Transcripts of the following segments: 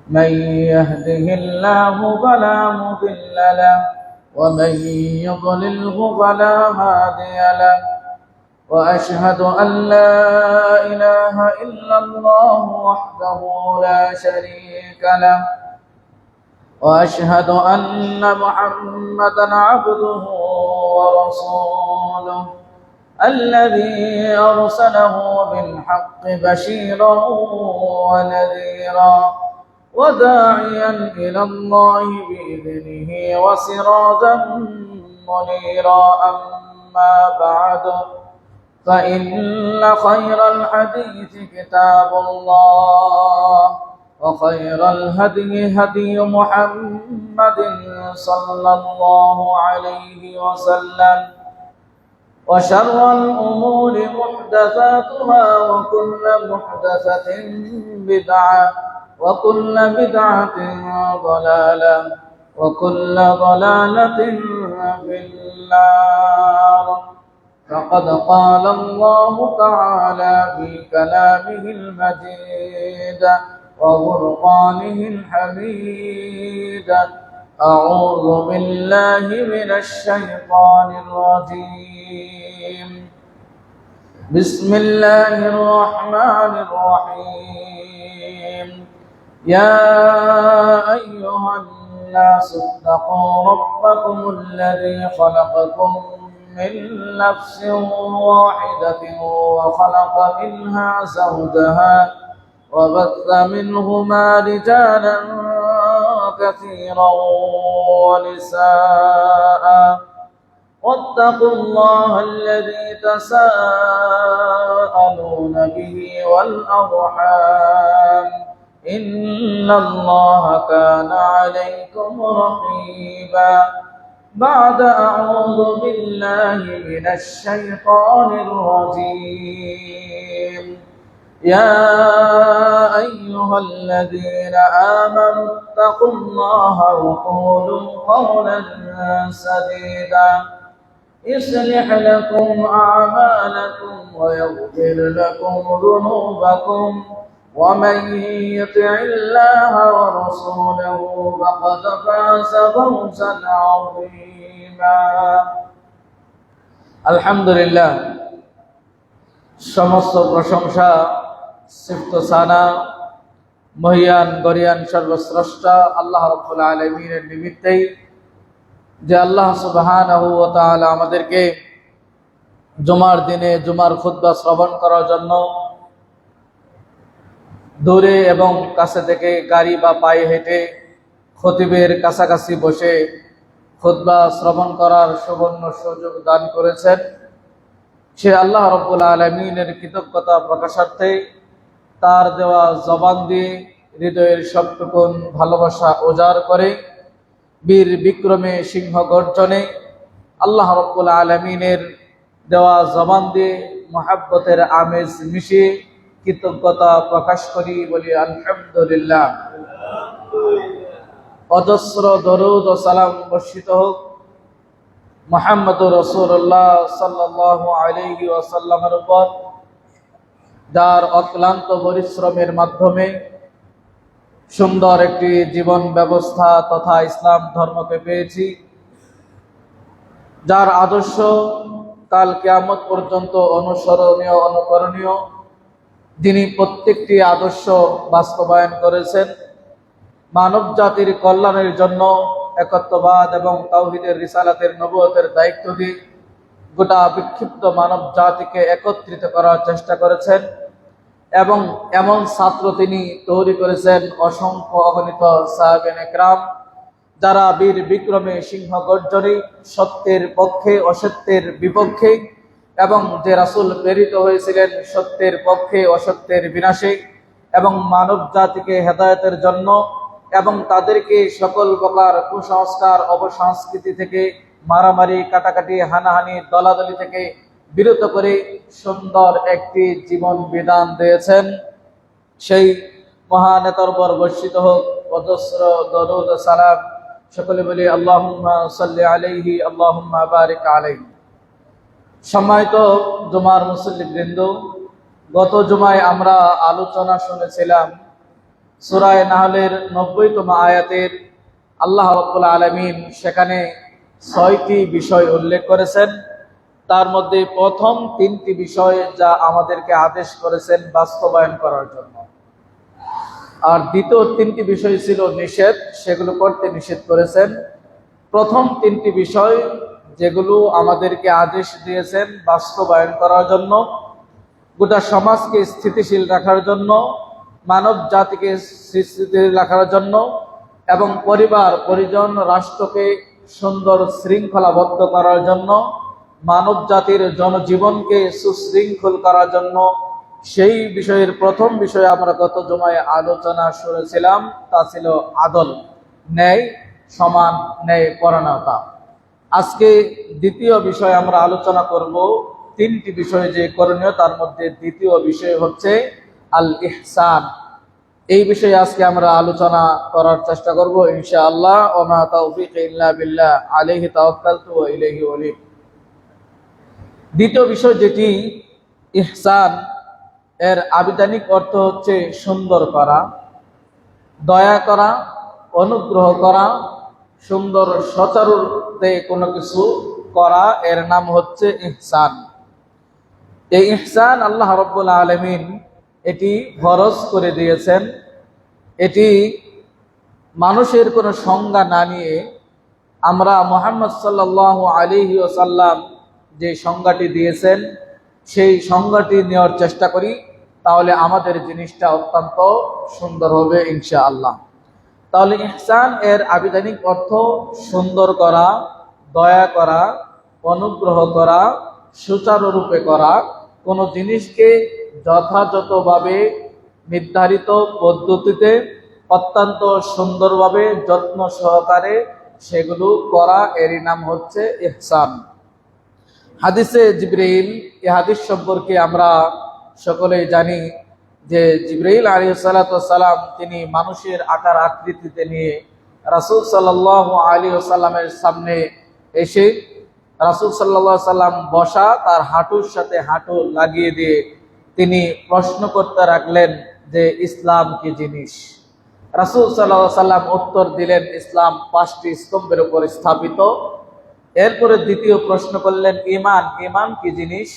من يهده الله فلا مضل له ومن يضلله فلا هادي له وأشهد أن لا إله إلا الله وحده لا شريك له وأشهد أن محمدا عبده ورسوله الذي أرسله بالحق بشيرا ونذيرا وداعيا إلى الله بإذنه وسراجا منيرا أما بعد فإن خير الحديث كتاب الله وخير الهدي هدي محمد صلى الله عليه وسلم وشر الأمور محدثاتها وكل محدثة بدعة وكل بدعة ضلالة وكل ضلالة في النار. فقد قال الله تعالى في كلامه المجيد وفرقانه الحميد: أعوذ بالله من الشيطان الرجيم. بسم الله الرحمن الرحيم. يا أيها الناس اتقوا ربكم الذي خلقكم من نفس واحدة وخلق منها زوجها وبث منهما رجالا كثيرا ونساء واتقوا الله الذي تساءلون به والأرحام إن الله كان عليكم رقيبا. بعد أعوذ بالله من الشيطان الرجيم. يا أيها الذين آمنوا اتقوا الله وقولوا قولا سديدا يصلح لكم أعمالكم ويغفر لكم ذنوبكم ومن يطع الله ورسوله فقد فاز فوزا عظيما. الحمد لله, সমস্ত প্রশংসা সিফত সানা মহিয়ান গরিয়ান সর্বশ্রেষ্ঠা আল্লাহ রাব্বুল আলামিনের নিমিত্তেই, যে আল্লাহ সুবহানাহু ওয়া তাআলা আমাদেরকে জুমার দিনে জুমার খুতবা শ্রবণ করার জন্য দূরে এবং কাছে থেকে গাড়ি বা পায়ে হেঁটে খতিবের কাছাকাছি বসে খুতবা শ্রবণ করার সুবর্ণ সুযোগ দান করেছেন। সে আল্লাহ রাব্বুল আলামিনের কৃতজ্ঞতা প্রকাশার্থে তার দেওয়া জবান দিয়ে হৃদয়ের সবটুকুন ভালোবাসা উজাড় করে বীর বিক্রমে সিংহ গর্জনে আল্লাহ রাব্বুল আলামিনের দেওয়া জবান দিয়ে মুহাব্বতের আমেজ মিশিয়ে কৃতজ্ঞতা প্রকাশ করি, বলি আলহামদুলিল্লাহ। অজস্র দরুদ ও সালাম বর্ষিত হোক মুহাম্মদুর রাসূলুল্লাহ সাল্লাল্লাহু আলাইহি ওয়াসাল্লামের উপর, যার অক্লান্ত পরিশ্রমের মাধ্যমে সুন্দর একটি জীবন ব্যবস্থা তথা ইসলাম ধর্মকে পেয়েছি, যার আদর্শ কাল কিয়ামত পর্যন্ত অনুসরণীয় অনুকরণীয়, যিনি প্রত্যেকটি আদর্শ বাস্তবায়ন করেছেন মানব জাতির কল্যাণের জন্য। একত্ববাদ এবং তাওহীদের রিসালাতের নবুয়তের দায়িত্ব দিয়ে গোটা বিক্ষিপ্ত মানব জাতিকে একত্রিত করার চেষ্টা করেছেন এবং এমন ছাত্র তিনি তৈরি করেছেন অসংখ্য অগণিত সাহাবায়ে একরাম, যারা বীর বিক্রমে সিংহ গর্জনে সত্যের পক্ষে অসত্যের বিপক্ষে, এবং যে রাসূল প্রেরিত হয়েছিলেন সত্যের পক্ষে অসত্যের বিনাশে এবং মানব জাতিকে হেদায়েতের জন্য, এবং তাদেরকে সকল প্রকার কুসংস্কার অপসংস্কৃতি থেকে, মারামারি কাটাকাটি হানাহানি দলাদলি থেকে বিরত করে সুন্দর একটি জীবন বিধান দিয়েছেন। সেই মহানেতার উপর বর্ষিত হোক অজস্র দরুদ সালাম। সকলে বলি আল্লাহুম্মা সাল্লি আলাইহি আল্লাহুম্মা বারিক আলাইহি। সম্মানিত জুমার মুসল্লিবৃন্দ, গত জুমায় আমরা আলোচনা শুনেছিলাম সূরা নাহলের 90তম আয়াতের আল্লাহ রাব্বুল আলামিন সেখানে 6টি বিষয় উল্লেখ করেছেন। তার মধ্যে প্রথম 3টি বিষয় যা আমাদেরকে আদেশ করেছেন বাস্তবায়ন করার জন্য, আর দ্বিতীয় 3টি বিষয় ছিল নিষেধ, সেগুলো করতে নিষেধ করেছেন। প্রথম 3টি বিষয় যেগুলো আমাদেরকে আদেশ দিয়েছেন বাস্তবায়ন করার জন্য, গোটা সমাজকে স্থিতিশীল রাখার জন্য, মানব জাতিকে স্থিতিশীল রাখার জন্য এবং পরিবার পরিজন রাষ্ট্রকে সুন্দর শৃঙ্খলাবদ্ধ করার জন্য, মানব জাতির জনজীবনকে সুশৃঙ্খল করার জন্য, সেই বিষয়ের প্রথম বিষয়ে আমরা গত জুমায় আলোচনা শুনেছিলাম। তা ছিল আদল, ন্যায়, সমান ন্যায় পরায়ণতা। আজকে দ্বিতীয় বিষয় আমরা আলোচনা করব। 3টি বিষয় যে করণীয়, তার মধ্যে দ্বিতীয় বিষয় হচ্ছে আল ইহসান। এই বিষয়ে আজকে আমরা আলোচনা করার চেষ্টা করব ইনশাআল্লাহ। ওয়া মা তাওফীক ইল্লা বিল্লাহ, আলাইহি তাওয়াক্কালতু ওয়া ইলাইহি উনীব। দ্বিতীয় বিষয় যেটি ইহসান, এর আবিধানিক অর্থ হচ্ছে সুন্দর করা, দয়া করা, অনুগ্রহ করা, সুন্দর সচারুতে কোনো কিছু করা, এর নাম হচ্ছে ইহসান। এই ইহসান আল্লাহ রাব্বুল আলামিন এটি ফরজ করে দিয়েছেন। এটি মানুষের কোনো সংজ্ঞা না নিয়ে আমরা মুহাম্মদ সাল্লাল্লাহু আলাইহি ওয়াসাল্লাম যে সংজ্ঞাটি দিয়েছেন সেই সংজ্ঞাটি নেওয়ার চেষ্টা করি, তাহলে আমাদের জিনিসটা অত্যন্ত সুন্দর হবে ইনশাআল্লাহ। তাহলে ইহসান এর আবিধানিক অর্থ সুন্দর করা, দয়া করা, অনুগ্রহ করা, সুচারুরূপে করা, কোনো জিনিসকে যথাযথভাবে নির্ধারিত পদ্ধতিতে অত্যন্ত সুন্দরভাবে যত্ন সহকারে সেগুলো করা, এরই নাম হচ্ছে ইহসান। হাদিসে জিবরাইল, এই হাদিস সম্পর্কে আমরা সকলেই জানি যে জিবরাইল আলাইহিস সালাতু ওয়াস সালাম তিনি মানুষের আকার আকৃতিতে নিয়ে রাসূল সাল্লাল্লাহু আলাইহি ওয়াসাল্লামের সামনে এসে রাসূল সাল্লাল্লাহু আলাইহি ওয়াসাল্লাম বসা, তার হাঁটুর সাথে হাঁটু লাগিয়ে দিয়ে তিনি প্রশ্ন করতে রাখলেন যে ইসলাম কি জিনিস। রাসূল সাল্লাল্লাহু আলাইহি ওয়াসাল্লাম উত্তর দিলেন, ইসলাম 5টি স্তম্ভের উপর স্থাপিত। এরপরে দ্বিতীয় প্রশ্ন করলেন, ঈমান, ঈমান কি জিনিস।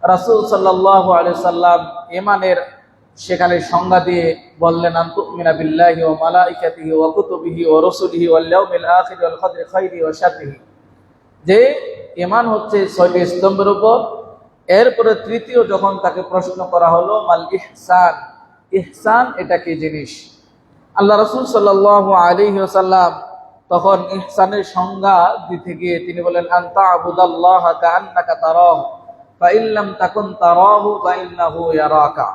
রাসূল সাল্লাল্লাহু আলাইহি সাল্লাম ঈমানের সেখানে সংজ্ঞা দিয়ে বললেন, আন তুমিনা বিল্লাহি ওয়া মালাইকাতিহি ওয়া কুতুবিহি ওয়া রাসূলিহি ওয়াল ইয়াউমিল আখির ওয়াল কদরি খাইরিহি ওয়া শাররিহি, যে ঈমান হচ্ছে 6টি স্তম্ভের উপর। এরপরে তৃতীয় যখন তাকে প্রশ্ন করা হলো, মাল ইহসান, ইহসান এটা কি জিনিস। আল্লাহ রাসূল সাল্লাল্লাহু আলাইহি ওয়াসাল্লাম তখন ইহসানের সংজ্ঞা দিতে গিয়ে তিনি বলেন, আনতা আবুদাল্লাহা কাআন্নাকা তারাহু ফা ইল্লাম তাকুন তারাহু ফা ইন্নাহু ইয়ারাকা।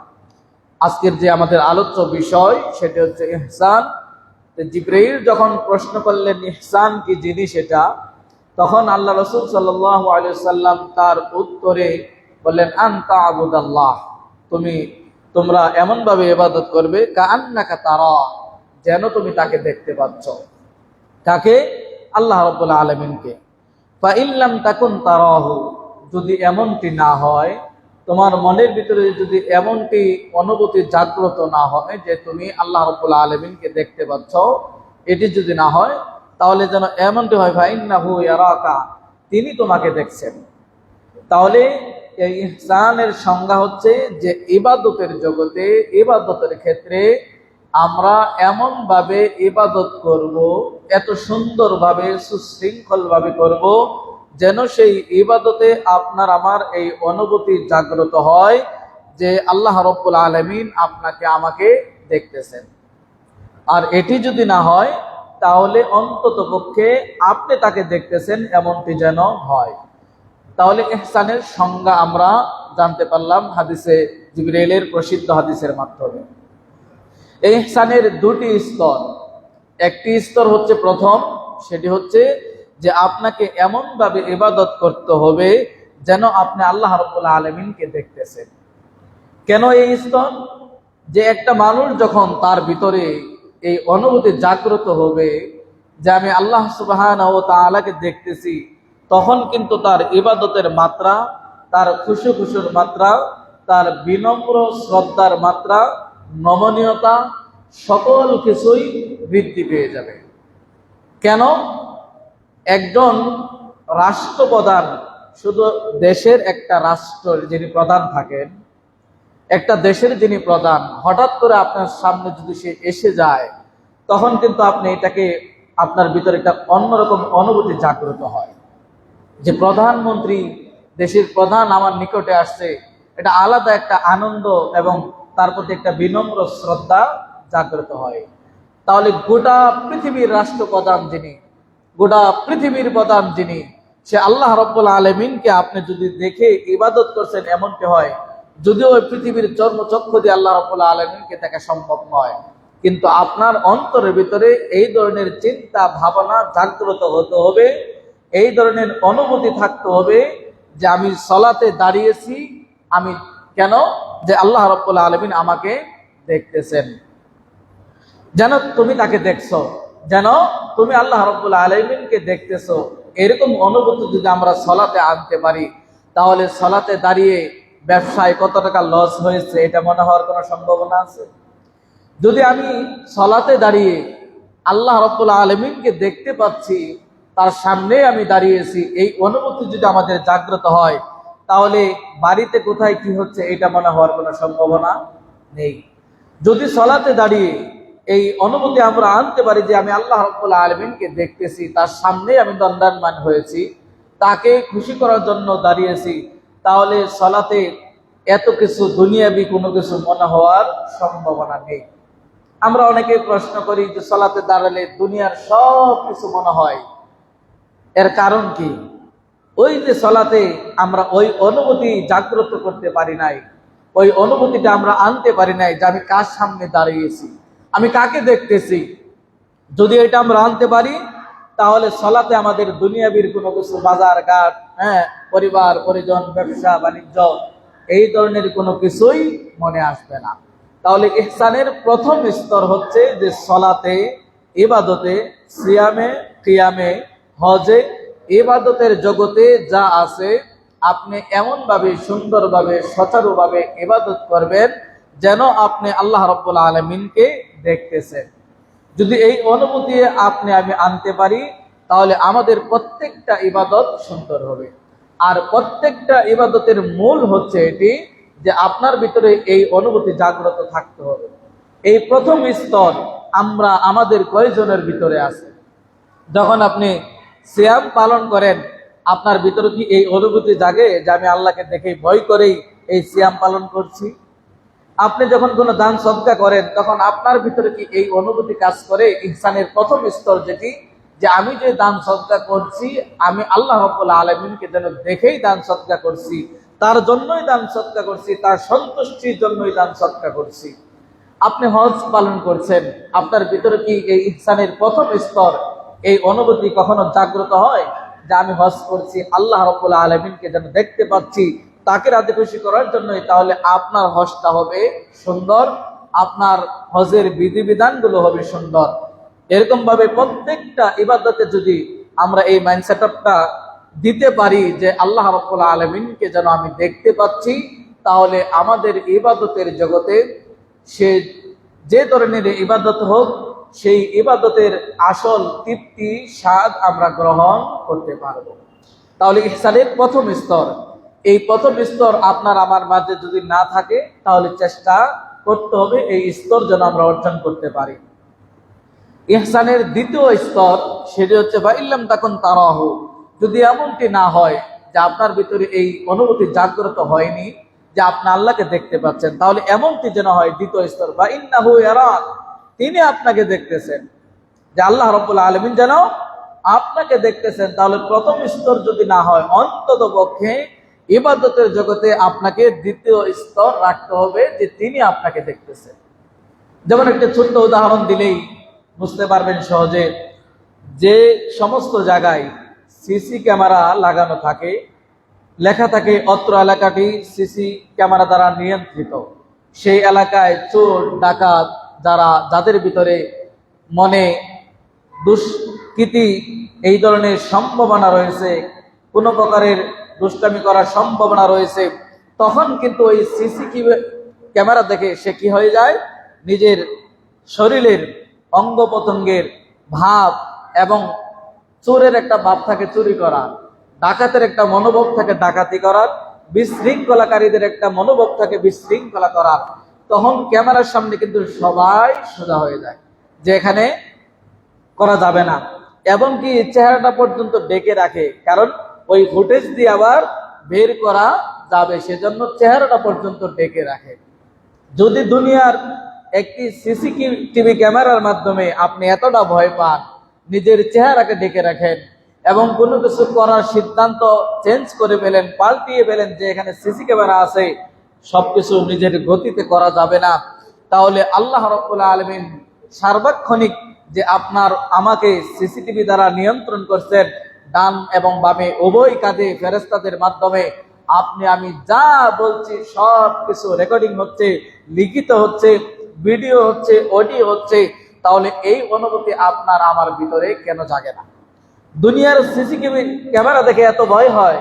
আজকের যে আমাদের আলোচ্য বিষয় সেটা হচ্ছে ইহসান। জিবরাইল যখন প্রশ্ন করলেন ইহসান কি জিনিস এটা, তখন আল্লাহ রাসূল সাল্লাল্লাহু আলাইহি ওয়াসাল্লাম তার উত্তরে বললেন, আনতা আবুদাল্লাহ, তোমরা এমন ভাবে ইবাদত করবে কাআন্নাকা তারা, যেন তুমি তাকে দেখতে পাচ্ছ। কাকে? আল্লাহ রাব্বুল আলামিনকে। ফা ইল্লাম তাকুন তারাহু, যদি এমনটি না হয়, তোমার মনের ভিতরে যদি এমনটি অনুভূতি জাগ্রত না হয় যে তুমি আল্লাহ রাব্বুল আলামিনকে দেখতে পাচ্ছ, এটি যদি না হয়, তাহলে যেন এমনটি হয় ফা ইন্নাহু ইয়ারাকা, তিনি তোমাকে দেখছেন। তাহলে এই ইহসানের সংজ্ঞা হচ্ছে যে ইবাদতের জগতে, ইবাদতের ক্ষেত্রে আমরা এমন ভাবে ইবাদত করব, এত সুন্দরভাবে সুশৃঙ্খলভাবে করব, যেন সেই ইবাদতে আপনার আমার এই অনুভূতি জাগ্রত হয় যে আল্লাহ রাব্বুল আলামিন আপনাকে আমাকে দেখতেছেন। আর এটি যদি না হয়, তাহলে অন্ততপক্ষে আপনি তাকে দেখতেছেন এমনটি যেন হয়। তাহলে ইহসানের সংজ্ঞা আমরা জানতে পারলাম হাদিসে জিবরাইলের প্রসিদ্ধ হাদিসের মাধ্যমে। এই ইহসানের 2টি স্তর। একটি স্তর হচ্ছে প্রথম, সেটি হচ্ছে যে আপনাকে এমন ভাবে ইবাদত করতে হবে যেন আপনি আল্লাহ রাব্বুল আলামিনকে দেখতেছেন। কেন এই স্তর? যে একটা মানুষ যখন তার ভিতরে এই অনুভূতি জাগ্রত হবে যে আমি আল্লাহ সুবহানাহু ওয়া তাআলাকে দেখতেছি, তখন কিন্তু তার ইবাদতের মাত্রা, তার খুশুর মাত্রা, তার বিনম্র শ্রদ্ধার মাত্রা, নমনীয়তা সকল কিছুই বৃদ্ধি পেয়ে যাবে। কেন? একজন রাষ্ট্রপ্রধান, শুধু দেশের একটা রাষ্ট্রের যিনি প্রধান থাকেন, একটা দেশের যিনি প্রধান, হঠাৎ করে আপনার সামনে যদি সে এসে যায়, তখন কিন্তু আপনি এটাকে আপনার ভিতরে একটা অন্যরকম অনুভূতি জাগ্রত হয় যে প্রধানমন্ত্রী, দেশের প্রধান আমার নিকটে আসছে। এটা আলাদা একটা আনন্দ এবং তার প্রতি একটা বিনম্র শ্রদ্ধা জাগ্রত হয়। তাহলে গোটা পৃথিবীর রাষ্ট্রপ্রধান যিনি, গোটা পৃথিবীর প্রধান যিনি, সে আল্লাহ রাব্বুল আলামিনকে আপনি যদি দেখে ইবাদত করছেন, এমনটি হয়, যদিও ওই পৃথিবীর চর্মচক্ষু দিয়ে আল্লাহ রাব্বুল আলামিনকে দেখা সম্ভব নয়, কিন্তু আপনার অন্তরের ভিতরে এই ধরনের চিন্তা ভাবনা জাগ্রত হতে হবে, এই ধরনের অনুভূতি থাকতে হবে যে আমি সলাতে দাঁড়িয়েছি, আমি কেন? যে আল্লাহ রাব্বুল আলামিন আমাকে দেখতেছেন, যেন তুমি তাকে দেখছো, যেন তুমি আল্লাহ রাব্বুল আলামিনকে দেখতেছো। এরকম অনুভূতি যদি আমরা সলাতে আনতে পারি, তাহলে সলাতে দাঁড়িয়ে ব্যবসায় কত টাকা লস হয়েছে এটা মনে হওয়ার কোনো সম্ভাবনা আছে? যদি আমি সলাতে দাঁড়িয়ে আল্লাহ রাব্বুল আলামিনকে দেখতে পাচ্ছি, তার সামনে আমি দাঁড়িয়েছি, এই অনুভূতি যদি আমাদের জাগ্রত হয়, তাহলে বাড়িতে কোথায় কি হচ্ছে এটা মনে হওয়ার কোনো সম্ভাবনা নেই। যদি সলাতে দাঁড়িয়ে এই অনুভূতি আমরা আনতে পারি যে আমি আল্লাহ রাব্বুল আলামিনকে দেখতেছি, তার সামনে আমি দণ্ডায়মান হয়েছি, তাকে খুশি করার জন্য দাঁড়িয়েছি, তাহলে সলাতে এত কিছু দুনিয়াবি কোনো কিছু মনে হওয়ার সম্ভাবনা নেই। আমরা অনেকে প্রশ্ন করি যে সলাতে দাঁড়ালে দুনিয়ার সব কিছু মনে হয়, এর কারণ কি? ওই যে সলাতে আমরা ওই অনুভূতি জাগ্রত করতে পারি নাই, ওই অনুভূতিটা আমরা আনতে পারি নাই যে আমি কার সামনে দাঁড়িয়েছি, আমি কাকে দেখতেছি। যদি এটা আমরা আনতে পারি, তাহলে সলাতে আমাদের দুনিয়াবির কোনো কিছু, বাজার ঘাট, পরিবার পরিজন, ব্যবসা বাণিজ্য, এই ধরনের কোনো কিছুই মনে আসবে না। তাহলে ইহসানের প্রথম স্তর হচ্ছে যে সলাতে, ইবাদতে, সিয়ামে, কিয়ামে, হজে, ইবাদতের জগতে যা আছে আপনি এমনভাবে সুন্দরভাবে সচারুভাবে ইবাদত করবেন যেন আপনি আল্লাহ রাব্বুল আলামিনকে দেখতেছেন। যদি এই অনুভূতি আমি আনতে পারি, তাহলে আমাদের প্রত্যেকটা ইবাদত সুন্দর হবে। আর প্রত্যেকটা ইবাদতের মূল হচ্ছে এটি যে আপনার ভিতরে এই অনুভূতি জাগ্রত থাকতে হবে। এই প্রথম স্তর আমরা আমাদের কয়জনের ভিতরে আছে? যখন আপনি সিয়াম পালন করেন, আপনার ভিতরে কি এই অনুভূতি জাগে যে আমি আল্লাহকে দেখে ভয় করেই এই সিয়াম পালন করছি? আপনি যখন কোনো দান সদকা করেন, তখন আপনার ভিতরে কি এই অনুভূতি কাজ করে? ইহসানের প্রথম স্তর যেটি, যে আমি যে দান সদকা করছি, আমি আল্লাহ রাব্বুল আলামিনকে যেন দেখেই দান সদকা করছি, তার জন্যই দান সদকা করছি, তার সন্তুষ্টির জন্যই দান সদকা করছি। আপনি হজ পালন করছেন, আপনার ভিতরে কি এই ইহসানের প্রথম স্তর, এই অনুভূতি কখনো জাগ্রত হয় যে আমি হজ করছি আল্লাহ রাব্বুল আলামিনকে যেন দেখতে পাচ্ছি, তাকে রাজি খুশি করার জন্যই? তাহলে আপনার হজটা হবে সুন্দর, আপনার হজের বিধিবিধানগুলো হবে সুন্দর। এরকম ভাবে প্রত্যেকটা ইবাদতে যদি আমরা এই মাইন্ডসেটআপটা দিতে পারি যে আল্লাহ রাব্বুল আলামিনকে যেন আমি দেখতে পাচ্ছি, তাহলে আমাদের ইবাদতের জগতে সে যে ধরনের ইবাদত হোক, সেই ইবাদতের আসল তৃপ্তি, স্বাদ আমরা গ্রহণ করতে পারব। তাহলে ইহসানের প্রথম স্তর, এই প্রথম স্তর আপনার আমার মাঝে যদি না থাকে, তাহলে চেষ্টা করতে হবে এই স্তর যেন আমরা অর্জন করতে পারি। ইহসানের দ্বিতীয় স্তর সেটি হচ্ছে বা ইল্লাম তাকুন তারাহু, যদি এমনটি না হয় যে আপনার ভিতরে এই অনুভূতি জাগ্রত হয়নি যে আপনি আল্লাহকে দেখতে পাচ্ছেন, তাহলে এমনটি যেন হয় দ্বিতীয় স্তর, বা ইন্নাহু ইয়ারাক, তিনি আপনাকে দেখতেছেন, যে আল্লাহ রাব্বুল আলামিন যেন আপনাকে দেখতেছেন। তাহলে প্রথম স্তর যদি না হয়, অন্তত পক্ষে ইবাদতের জগতে আপনাকে দ্বিতীয় স্তর রাখতে হবে যে তিনি আপনাকে দেখতেছেন। যেমন একটা ছোট্ট উদাহরণ দিলেই বুঝতে পারবেন সহজে, যে সমস্ত জায়গায় সিসি ক্যামেরা লাগানো থাকে, লেখা থাকে অত্র এলাকাটি সিসি ক্যামেরা দ্বারা নিয়ন্ত্রিত, সেই এলাকায় চোর ডাকাত যাদের ভিতরে মনে দুষ্কৃতি এই ধরনের সম্ভাবনা রয়েছে, কোনো প্রকারের দুষ্টামি করার সম্ভাবনা রয়েছে, তখন কিন্তু ওই সিসি ক্যামেরা দেখে সে কি হয়ে যায়, নিজের শরীরের অঙ্গ প্রত্যঙ্গের ভাব এবং চোরের একটা ভাব থাকে চুরি করা, ডাকাতের একটা মনোভাব থাকে ডাকাতি করার, বিশৃঙ্খলাকারীদের একটা মনোভাব থাকে বিশৃঙ্খলা করার, তখন ক্যামেরার সামনে কিন্তু সবাই সোজা হয়ে যায় যে এখানে করা যাবে না, এবং কি চেহারাটা পর্যন্ত ডেকে রাখে, কারণ ওই ফুটেজ দিয়ে আবার বের করা যাবে, সেজন্য চেহারাটা পর্যন্ত ডেকে রাখে। যদি দুনিয়ার একটি সিসিটিভি ক্যামেরার মাধ্যমে আপনি এতটা ভয় পান, নিজের চেহারাকে ডেকে রাখেন এবং কোনো কিছু করার সিদ্ধান্ত চেঞ্জ করে ফেলেন, পাল্টিয়ে ফেলেন যে এখানে সিসি ক্যামেরা আছে, সবকিছু নিজের গতিতে করা যাবে না, তাহলে আল্লাহ রাব্বুল আলামিন সার্বক্ষণিক যে আপনার আমাকে সিসিটিভি দ্বারা নিয়ন্ত্রণ করছেন, ডান এবং বামে উভয় কাঁধে ফেরেশতাদের মাধ্যমে আপনি আমি যা বলছি সব কিছু রেকর্ডিং হচ্ছে, লিখিত হচ্ছে, ভিডিও হচ্ছে, অডিও হচ্ছে, তাহলে এই অনুভূতি আপনার আমার ভিতরে কেন জাগে না? দুনিয়ার সিসিটিভি ক্যামেরা দেখে এত ভয় হয়,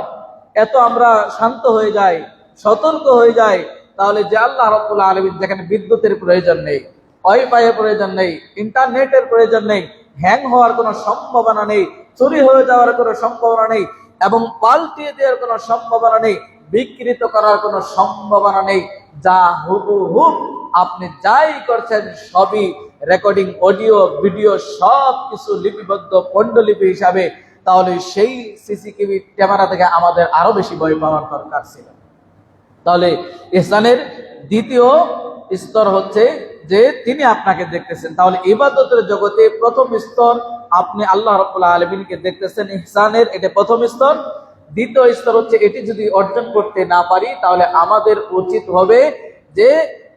এত আমরা শান্ত হয়ে যাই, সতর্ক হয়ে যাই, তাহলে যে আল্লাহ রাব্বুল আলামিন যেখানে বিদ্যুতের প্রয়োজন নেই, ওয়াইফাইয়ের প্রয়োজন নেই, ইন্টারনেটের প্রয়োজন নেই, হ্যাং হওয়ার কোনো সম্ভাবনা নেই, চুরি হয়ে যাওয়ার কোনো সম্ভাবনা নেই, এবং পাল্টিয়ে দেওয়ার কোনো সম্ভাবনা নেই, বিকৃত করার কোনো সম্ভাবনা নেই, যা হুবহুব আপনি যাই করছেন সবই রেকর্ডিং, অডিও, ভিডিও সব কিছু লিপিবদ্ধ পণ্ডলিপি হিসাবে, তাহলে সেই সিসিটিভি ক্যামেরা থেকে আমাদের আরো বেশি ভয় পাওয়ার দরকার ছিল। তাহলে ইহসানের দ্বিতীয় স্তর হচ্ছে যে তিনি আপনাকে দেখতেছেন। তাহলে ইবাদতের জগতে প্রথম স্তর আপনি আল্লাহ রাব্বুল আলামিনকে দেখতেছেন, ইহসানের এটা প্রথম স্তর। দ্বিতীয় স্তর হচ্ছে এটি যদি অর্জন করতে না পারি তাহলে আমাদের উচিত হবে যে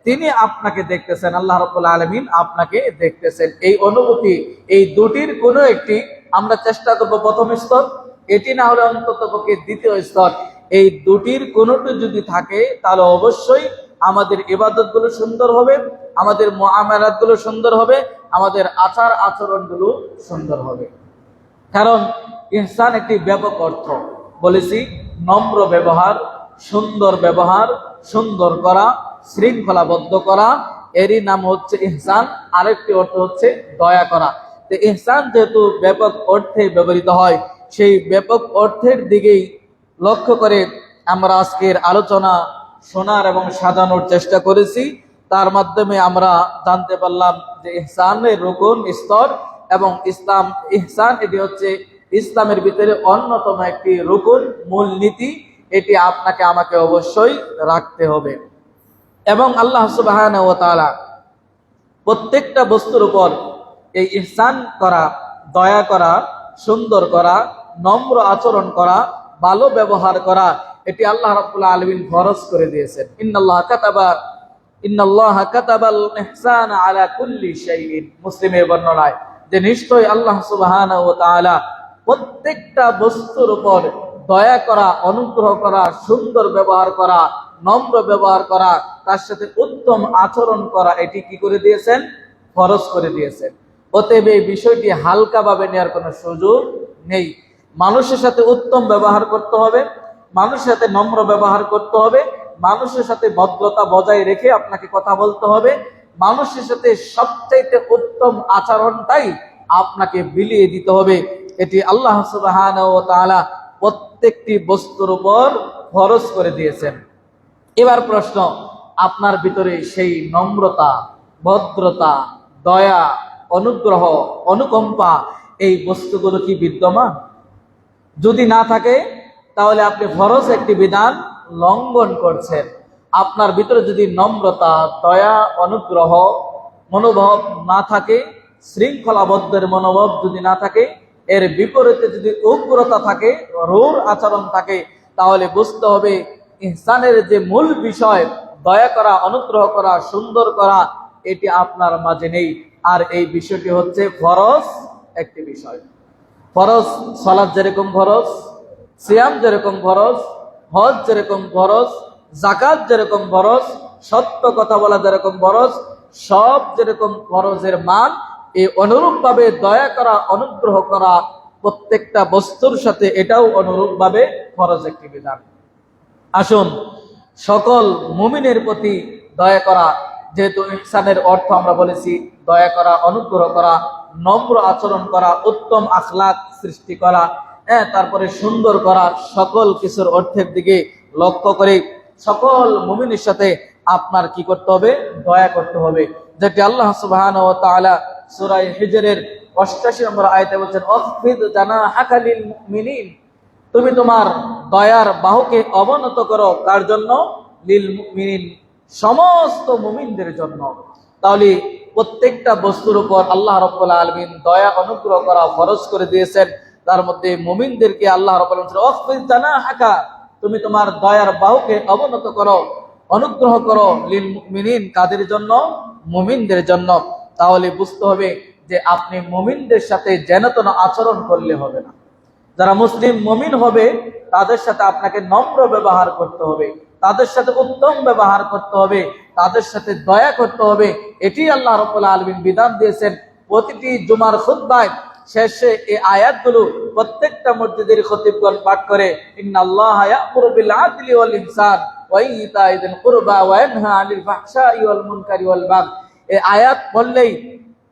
তিনি আপনাকে দেখতেছেন, আল্লাহ রাব্বুল আলামিন আপনাকে দেখতেছেন। এই অনুভূতি, এই দুটির কোনো একটি আমরা চেষ্টা করব প্রথম স্তর, এটি না হলে অন্তত পক্ষে দ্বিতীয় স্তর, এই দুটির কোনোটি যদি থাকে তাহলে অবশ্যই আমাদের ইবাদত গুলো সুন্দর হবে, আমাদের মুআমালাত গুলো সুন্দর হবে, আমাদের আচার আচরণ গুলো সুন্দর হবে। কারণ ইহসান একটি ব্যাপক অর্থ বলেছি, নম্র ব্যবহার, সুন্দর ব্যবহার, সুন্দর করা, শৃঙ্খলাবদ্ধ করা, এরই নাম হচ্ছে ইহসান। আরেকটি অর্থ হচ্ছে দয়া করা। তো ইহসান যেহেতু ব্যাপক অর্থে ব্যবহৃত হয়, সেই ব্যাপক অর্থের দিকেই লক্ষ্য করে আমরা আজকের আলোচনা শোনার এবং সাজানোর চেষ্টা করেছি। তার মাধ্যমে আমরা জানতে পারলাম যে ইহসানের রুকুন, স্তর এবং ইসলাম, ইহসান এটি হচ্ছে ইসলামের ভিতরে অন্যতম একটি রুকুন, মূল নীতি, এটি আপনাকে আমাকে অবশ্যই রাখতে হবে। এবং আল্লাহ সুবহানাহু ওয়া তাআলা প্রত্যেকটা বস্তুর উপর এই ইহসান করা, দয়া করা, সুন্দর করা, নম্র আচরণ করা, ভালো ব্যবহার করা, এটি আল্লাহ রাব্বুল আলামিন ফরজ করে দিয়েছেন। ইন্নাল্লাহা কাতাবাল ইহসানা আলা কুল্লি শাইইন, মুসলিমের বর্ণনায় যে নিশ্চয়ই আল্লাহ সুবহানাহু ওয়া তাআলা প্রত্যেকটা বস্তুর উপর দয়া করা, অনুগ্রহ করা, সুন্দর ব্যবহার করা, নম্র ব্যবহার করা, তার সাথে উত্তম আচরণ করা, এটি কি করে দিয়েছেন? ফরজ করে দিয়েছেন। অতএব এই বিষয়টি হালকাভাবে নেওয়ার কোনো সুযোগ নেই। মানুষের সাথে উত্তম ব্যবহার করতে হবে, মানুষের সাথে নম্র ব্যবহার করতে হবে, মানুষের সাথে ভদ্রতা বজায় রেখে আপনাকে কথা বলতে হবে, মানুষের সাথে সবচাইতে উত্তম আচরণটাই আপনাকে বিলিয়ে দিতে হবে। এটি আল্লাহ সুবহানাহু ওয়া তাআলা প্রত্যেকটি বস্তুর উপর ফরজ করে দিয়েছেন। এবার প্রশ্ন, আপনার ভিতরে সেই নম্রতা, ভদ্রতা, দয়া, অনুগ্রহ, অনুকম্পা, এই বস্তুগুলো কি বিদ্যমান? যদি না থাকে তাহলে আপনি ফরজ একটি বিধান লঙ্ঘন করছেন। আপনার ভিতরে যদি নম্রতা, দয়া, অনুগ্রহ মনোভাব না থাকে, শৃঙ্খলাবদ্ধের মনোভাব যদি না থাকে, এর বিপরীতে যদি উগ্রতা থাকে, রূঢ় আচরণ থাকে, তাহলে বুঝতে হবে ইহসানের যে মূল বিষয়, দয়া করা, অনুগ্রহ করা, সুন্দর করা, এটি আপনার মাঝে নেই। আর এই বিষয়টি হচ্ছে ফরজ একটি বিষয়। ফরজ, সালাত যেরকম ফরজ, সিয়াম যেরকম ফরজ, হজ যেরকম ফরজ, যাকাত যেরকম ফরজ, সত্য কথা বলা যেরকম ফরজ, সব যেরকম ফরজের মান, এই অনুরূপভাবে দয়া করা, অনুগ্রহ করা প্রত্যেকটা বস্তুর সাথে এটাও অনুরূপভাবে ফরজ একটি বিধান। আসুন সকল মুমিনের প্রতি দয়া করা, যেহেতু ইহসানের অর্থ আমরা বলেছি দয়া করা, অনুগ্রহ করা, নম্র আচরণ করা, উত্তম আখলাক সৃষ্টি করা, তারপরে সুন্দর করা, সকল কিছুর অর্থের দিকে লক্ষ্য করে সকল মুমিনের সাথে আপনার কি করতে হবে? দয়া করতে হবে, যেটি আল্লাহ সুবহানাহু ওয়া তাআলা সূরা হিজরের ৮৮ নম্বর আয়াতে বলছেন, অখফিদ জানাহাকা লিল মুমিনিন, তুমি তোমার দয়ার বাহুকে অবনত করো, কার জন্য? লিল মুমিনিন, সমস্ত মুমিনদের জন্য। তাহলে প্রত্যেকটা বস্তুর উপর আল্লাহ রাব্বুল আলামিন দয়া অনুগ্রহ করা ফরজ করে দিয়েছেন। তার মধ্যে মুমিনদেরকে আল্লাহ রাব্বুল আলামিন অখফিদ জানাহাকা, তুমি তোমার দয়ার বাহুকে অবনত করো, অনুগ্রহ করো, লিল মুমিনিন, কাদের জন্য? মুমিনদের জন্য। তাহলে বুঝতে হবে যে আপনি মুমিনদের সাথে যেনতেন আচরণ করলে হবে না। যারা মুসলিম মুমিন হবে তাদের সাথে আপনাকে নম্র ব্যবহার করতে হবে, তাদের সাথে উত্তম ব্যবহার করতে হবে, তাদের সাথে দয়া করতে হবে। এটি আল্লাহ রাব্বুল আলামিন বিধান দিয়েছেন। প্রতিটি জুমার খুতবায় শেষে এই আয়াতগুলো প্রত্যেকটা মসজিদের খতিবগণ পাঠ করে, ইন্নাল্লাহা ইয়া'মুরু বিল আদলি ওয়াল ইহসান ওয়া ইতা'i যিল কুরবা ওয়া ইয়ানহা আনিল ফাহশাই ওয়াল মুনকারি ওয়াল বাগয়। এই আয়াত বললেই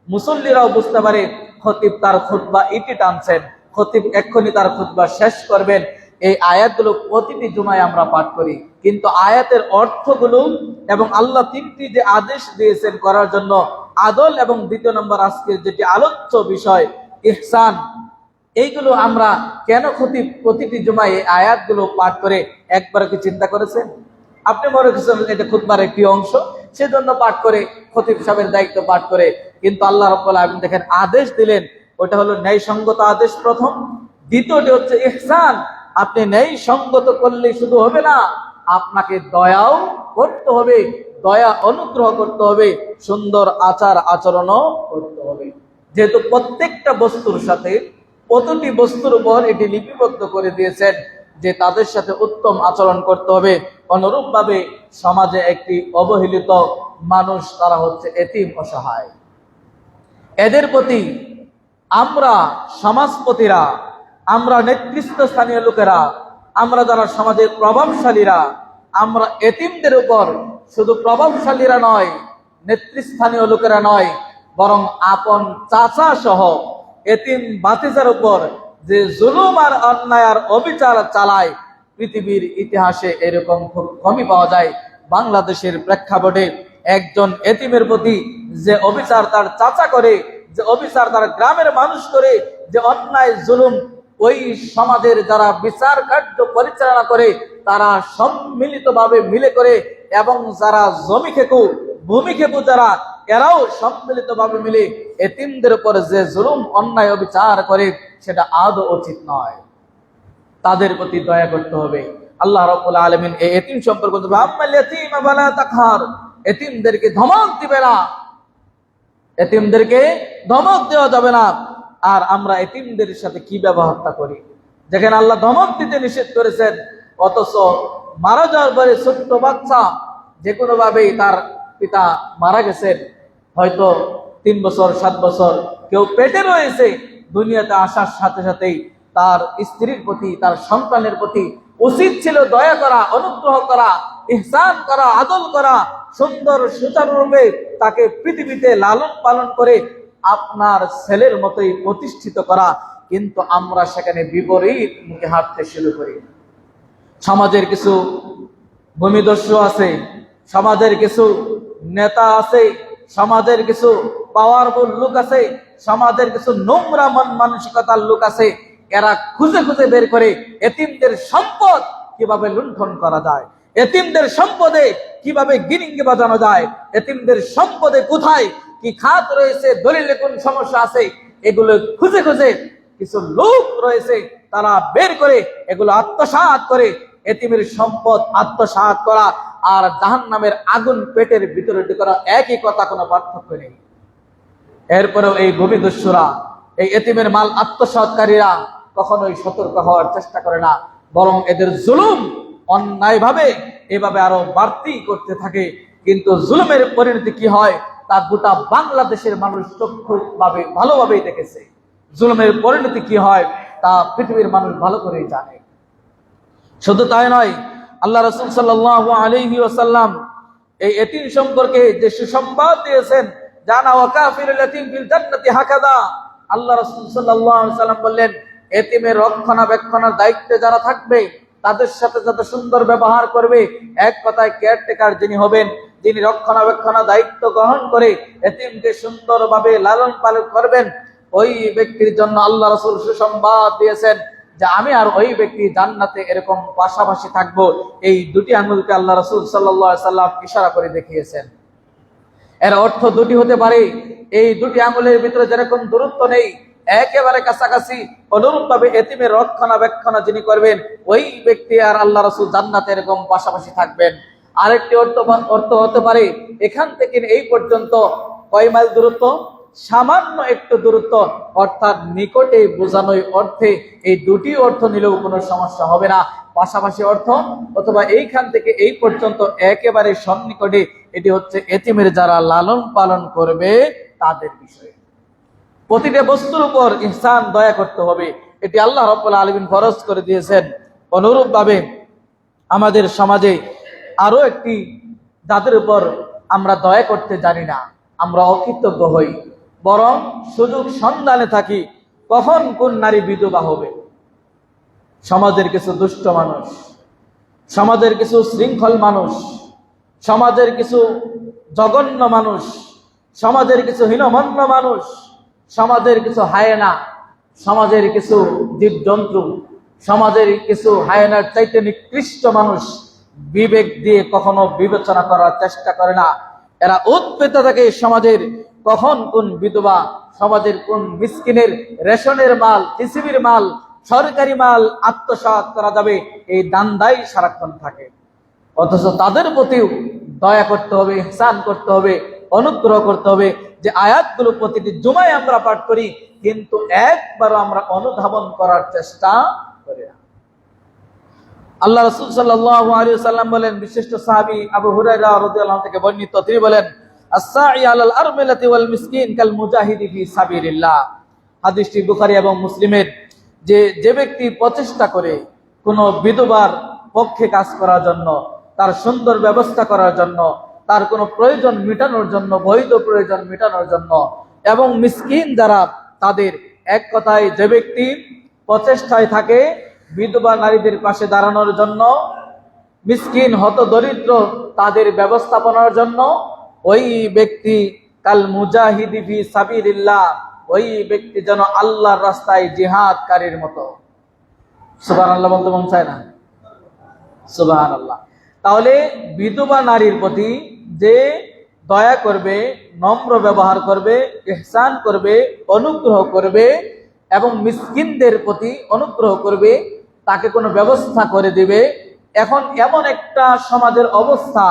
মুসল্লিরাও বুঝতে পারে খতিব তার খুতবা ইতি টানছেন, খতিব এক্ষুনি তার খুতবা শেষ করবেন। এই আয়াতগুলো প্রতিটি জুমায় আমরা পাঠ করি, কিন্তু আয়াতের অর্থগুলো এবং আল্লাহ তিনটি যে আদেশ দিয়েছেন করার জন্য, আদল এবং দ্বিতীয় নম্বর আজকের যেটি আলোচ্য বিষয় ইহসান, এইগুলো আমরা কেন খতিব প্রতিটি জুমায় এই আয়াতগুলো পাঠ করে একবার কি চিন্তা করেছেন? আপনি মনে করছেন এটা খুতবার একটি অংশ, সেজন্য পাঠ করে, খতিব সাহেবের দায়িত্ব পাঠ করে, কিন্তু আল্লাহ রাব্বুল আলামিন দেখেন আদেশ দিলেন, ওটা হলো ন্যায়সঙ্গত আদেশ প্রথম। দ্বিতীয়টি হচ্ছে ইহসান, আপনি ন্যায়সঙ্গত করলে শুধু হবে না, আপনাকে দয়াও করতে হবে, দয়া অনুগ্রহ করতে হবে, সুন্দর আচার আচরণও করতে হবে। যেহেতু প্রত্যেকটা বস্তুর সাথে, প্রতিটি বস্তুর উপর এটি লিপিবদ্ধ করে দিয়েছেন যে তাদের সাথে উত্তম আচরণ করতে হবে। অনুরূপভাবে সমাজে একটি অবহেলিত মানুষ, তারা হচ্ছে এতিম অসহায়, এদের প্রতি আমরা সমাজপতিরা, আমরা নেতৃত্বস্থানীয় লোকেরা, আমরা যারা সমাজের প্রভাবশালীরা, আমরা এতিমদের উপর শুধু প্রভাবশালীরা নয়, নেতৃস্থানীয় লোকেরা নয়, বরং আপন চাচা সহ এতিম বাতিজার উপর যে জুলুম আর অন্যায় আর অবিচার চালায়, পৃথিবীর ইতিহাসে এরকম খুব কমই পাওয়া যায়। বাংলাদেশের প্রেক্ষাপটে একজন এতিমের প্রতি যে অবিচার তার চাচা করে, যে অবিচার তার গ্রামের মানুষ করে, যে অন্যায় জুলুম ওই সমাজের যারা বিচার কার্য পরিচালনা করে তারা সম্মিলিতভাবে মিলে করে, এবং যারা জমি খেকু ভূমি খেকু যারা, এরাও সম্মিলিতভাবে মিলে এতিমদের উপর যে জুলুম অন্যায় অবিচার করে, সেটা আদৌ উচিত নয়। তাদের প্রতি দয়া করতে হবে। আল্লাহ রাব্বুল আলামিন এই এতিম সম্পর্কে বলছেন, আম্মাল ইয়াতীমা ফালা তাকহার, এতিমদেরকে ধমক দিবে না, এতিমদেরকে ধমক দেওয়া যাবে না। আর আমরা এতিমদের সাথে কি ব্যবহারটা করি, যেখানে আল্লাহ ধমক দিতে নিষেধ করেছেন, অথচ মারা যাওয়ার পরে ছোট্ট বাচ্চা যে কোনো ভাবেই তার পিতা মারা গেছেন, হয়তো 3 বছর 7 বছর, কেউ পেটে রয়েছে, দুনিয়াতে আসার সাথে সাথেই তার স্ত্রীর প্রতি, তার সন্তানের প্রতি উচিত ছিল দয়া করা, অনুগ্রহ করা, ইহসান করা, আদল করা, সুন্দর সুচারুরূপে তাকে পৃথিবীতে লালন পালন করে আপনার ছেলের মতোই প্রতিষ্ঠিত করা। কিন্তু আমরা সেখানে বিপরীত মুখে হাঁটতে শুরু করি। সমাজের কিছু ভূমিদস্যু আছে, সমাজের কিছু নেতা আছে, সমাজের কিছু পাওয়ারফুল লোক আছে, সমাজের কিছু নোংরা মন মানসিকতার লোক আছে, এরা খুঁজে খুঁজে বের করে এতিমদের সম্পদ কিভাবে লুণ্ঠন করা যায়, এতিমদের সম্পদে কিভাবে গিরিঙ্গি বাজানো যায়, এতিমদের সম্পদে কোথায় কি খাত রয়েছে, দলিলে কোন সমস্যা আছে, এগুলো খুঁজে খুঁজে কিছু লোক রয়েছে, তারা বের করে এগুলো আত্মসাৎ করে। এতিমের সম্পদ আত্মসাৎ করা আর জাহান্নামের আগুন পেটের ভিতরে করা একই কথা, কোনো পার্থক্য নেই। এরপরেও এই ভূমিদস্যুরা, এই এতিমের মাল আত্মসাৎকারীরা কখনোই সতর্ক হওয়ার চেষ্টা করে না, বরং এদের জুলুম অন্যায়ভাবে এভাবে আরো বাড়তি করতে থাকে। কিন্তু জুলুমের পরিণতি কি হয় তা গোটা বাংলাদেশের মানুষ চক্ষুভাবে ভালোভাবেই দেখেছে। জুলুমের পরিণতি কি হয় তা পৃথিবীর মানুষ ভালো করেই জানে। শুধু তাই নয়, আল্লাহ রাসূল সাল্লাল্লাহু আলাইহি ওয়াসাল্লাম এই এতিম সম্পর্কে যে সুসংবাদ দিয়েছেন, জানা ওয়াকাফিরুল ইয়াতীম ফিল জান্নাতি হাকাদা, আল্লাহ রাসূল সাল্লাল্লাহু আলাইহি ওয়াসাল্লাম বললেন, এতিমের রক্ষণাবেক্ষণের দায়িত্বে যারা থাকবে তাদের সাথে যত সুন্দর ব্যবহার করবে, এক কথায় কেয়ারটেকার যিনি হবেন, যিনি রক্ষণাবেক্ষণের দায়িত্ব গ্রহণ করে এতিমকে সুন্দরভাবে লালন পালন করবেন, ওই ব্যক্তির জন্য আল্লাহ রাসূল সুসংবাদ দিয়েছেন যে আমি আর ওই ব্যক্তি জান্নাতে এরকম পাশাপাশি থাকবো। এই দুটি আঙ্গুলকে আল্লাহ রাসূল সাল্লাল্লাহু আলাইহি ওয়াসাল্লাম ইশারা করে দেখিয়েছেন। এর অর্থ দুটি হতে পারে, এই দুটি আঙ্গুলের ভিতরে যেরকম দূরত্ব নেই, একেবারে কাছাকাছি, অনুরূপভাবে এতিমের রক্ষণাবেক্ষণ যিনি করবেন ওই ব্যক্তি আর আল্লাহ রাসূল জান্নাতে এরকম পাশাপাশি থাকবেন। আরেকটি অর্থ হতে পারে, এখান থেকে এই পর্যন্ত কয় মাইল দূরত্ব? সামান্য একটু দূরত্ব, অর্থাৎ নিকটে বোঝানোর অর্থে এই দুটি অর্থ নিলেও কোনো সমস্যা হবে না। পাশাপাশি অর্থ অথবা এইখান থেকে এই পর্যন্ত একেবারে সন্নিকটে, এটি হচ্ছে এতিমের যারা লালন পালন করবে তাদের বিষয়। প্রতিটা বস্তুর উপর ইহসান, দয়া করতে হবে, এটি আল্লাহ রাব্বুল আলামিন ফরজ করে দিয়েছেন। অনুরূপভাবে আমাদের সমাজে আরো একটি, যাদের উপর আমরা দয়া করতে জানি না, আমরা অকৃতজ্ঞ হই, বরং সুযোগ সন্ধানে থাকি কখন কোন নারী বিধবা হবে। সমাজের কিছু দুষ্ট মানুষ, সমাজের কিছু শৃঙ্খল মানুষ, সমাজের কিছু জঘন্য মানুষ, সমাজের কিছু হীনমন্য মানুষ, সমাজের কিছু হায়েনা, সমাজের কিছু জীবজন্তু, সমাজের কিছু হায়েনার চাইতে নিকৃষ্ট মানুষ বিবেক দিয়ে কখনো বিবেচনা করার চেষ্টা করে না। এরা উৎপেতে থাকে সমাজের কখন কোন বিধবা, সমাজের কোন মিসকিনের রেশনের মাল, টিসিবির মাল, সরকারি মাল আত্মসাৎ করা যাবে, এই দান্দাই সারাক্ষণ থাকে। অথচ তাদের প্রতিও দয়া করতে হবে, ইহসান করতে হবে, অনুগ্রহ করতে হবে। যে আয়াতগুলো প্রতিটি জুমায় আমরা পাঠ করি, কিন্তু একবারও আমরা অনুধাবন করার চেষ্টা করি না। আল্লাহ রাসূল সাল্লাল্লাহু আলাইহি ওয়াসাল্লাম বলেন, বিশিষ্ট সাহাবী আবু হুরায়রা রাদিয়াল্লাহু আনহু থেকে বর্ণিত, তিনি বলেন, আস-সাঈ আলাল আরমিলাতি ওয়াল মিসকিন কাল মুজাহিদি ফি সাবিলিল্লাহ। হাদিসটি বুখারী এবং মুসলিমের। যে ব্যক্তি প্রচেষ্টা করে কোনো বিধবার পক্ষে কাজ করার জন্য, তার সুন্দর ব্যবস্থা করার জন্য, তার কোনো প্রয়োজন মেটানোর জন্য, বৈধ প্রয়োজন মেটানোর জন্য, এবং মিসকিন যারা তাদের, এক কথায় যে ব্যক্তি প্রচেষ্টায় থাকে বিধবা নারীদের পাশে দাঁড়ানোর জন্য, মিসকিন হত দরিদ্র তাদের ব্যবস্থাপনার জন্য, ওই ব্যক্তি কাল মুজাহিদি ফি সাবিলিল্লাহ, ওই ব্যক্তি যেন আল্লাহর রাস্তায় জিহাদকারীর মতো। সুবহানাল্লাহ বলতে মন চায় না? সুবহানাল্লাহ। তাহলে বিধবা নারীর প্রতি যে দয়া করবে, নম্র ব্যবহার করবে, ইহসান করবে, অনুগ্রহ করবে, এবং মিসকিনদের প্রতি অনুগ্রহ করবে, তাকে কোনো ব্যবস্থা করে দিবে। এখন এমন একটা সমাজের অবস্থা,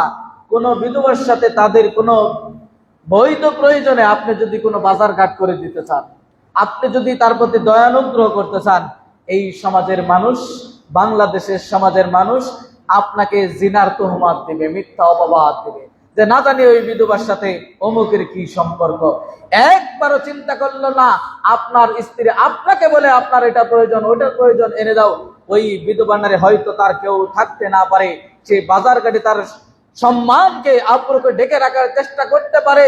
কোনো বিধবার সাথে তাদের কোনো বৈধ প্রয়োজনে আপনি যদি কোনো বাজার ঘাট করে দিতে চান, আপনি যদি তার প্রতি দয়ানুগ্রহ করতে চান, এই সমাজের মানুষ, বাংলাদেশের সমাজের মানুষ আপনাকে জিনার তুহমাত দিবে, মিথ্যা অপবাদ দিবে, যে না জানি ওই বিধবার সাথে অমুকের কি সম্পর্ক। একবারও চিন্তা করলো না, আপনার স্ত্রী আপনাকে বলে আপনার এটা প্রয়োজন, ওটার প্রয়োজন, এনে দাও। ওই বিধবা নারী হয়তো তার কেউ থাকতে না পারে, সে বাজার ঘাটে তার সম্মানকে আপনাকে ডেকে রাখার চেষ্টা করতে পারে,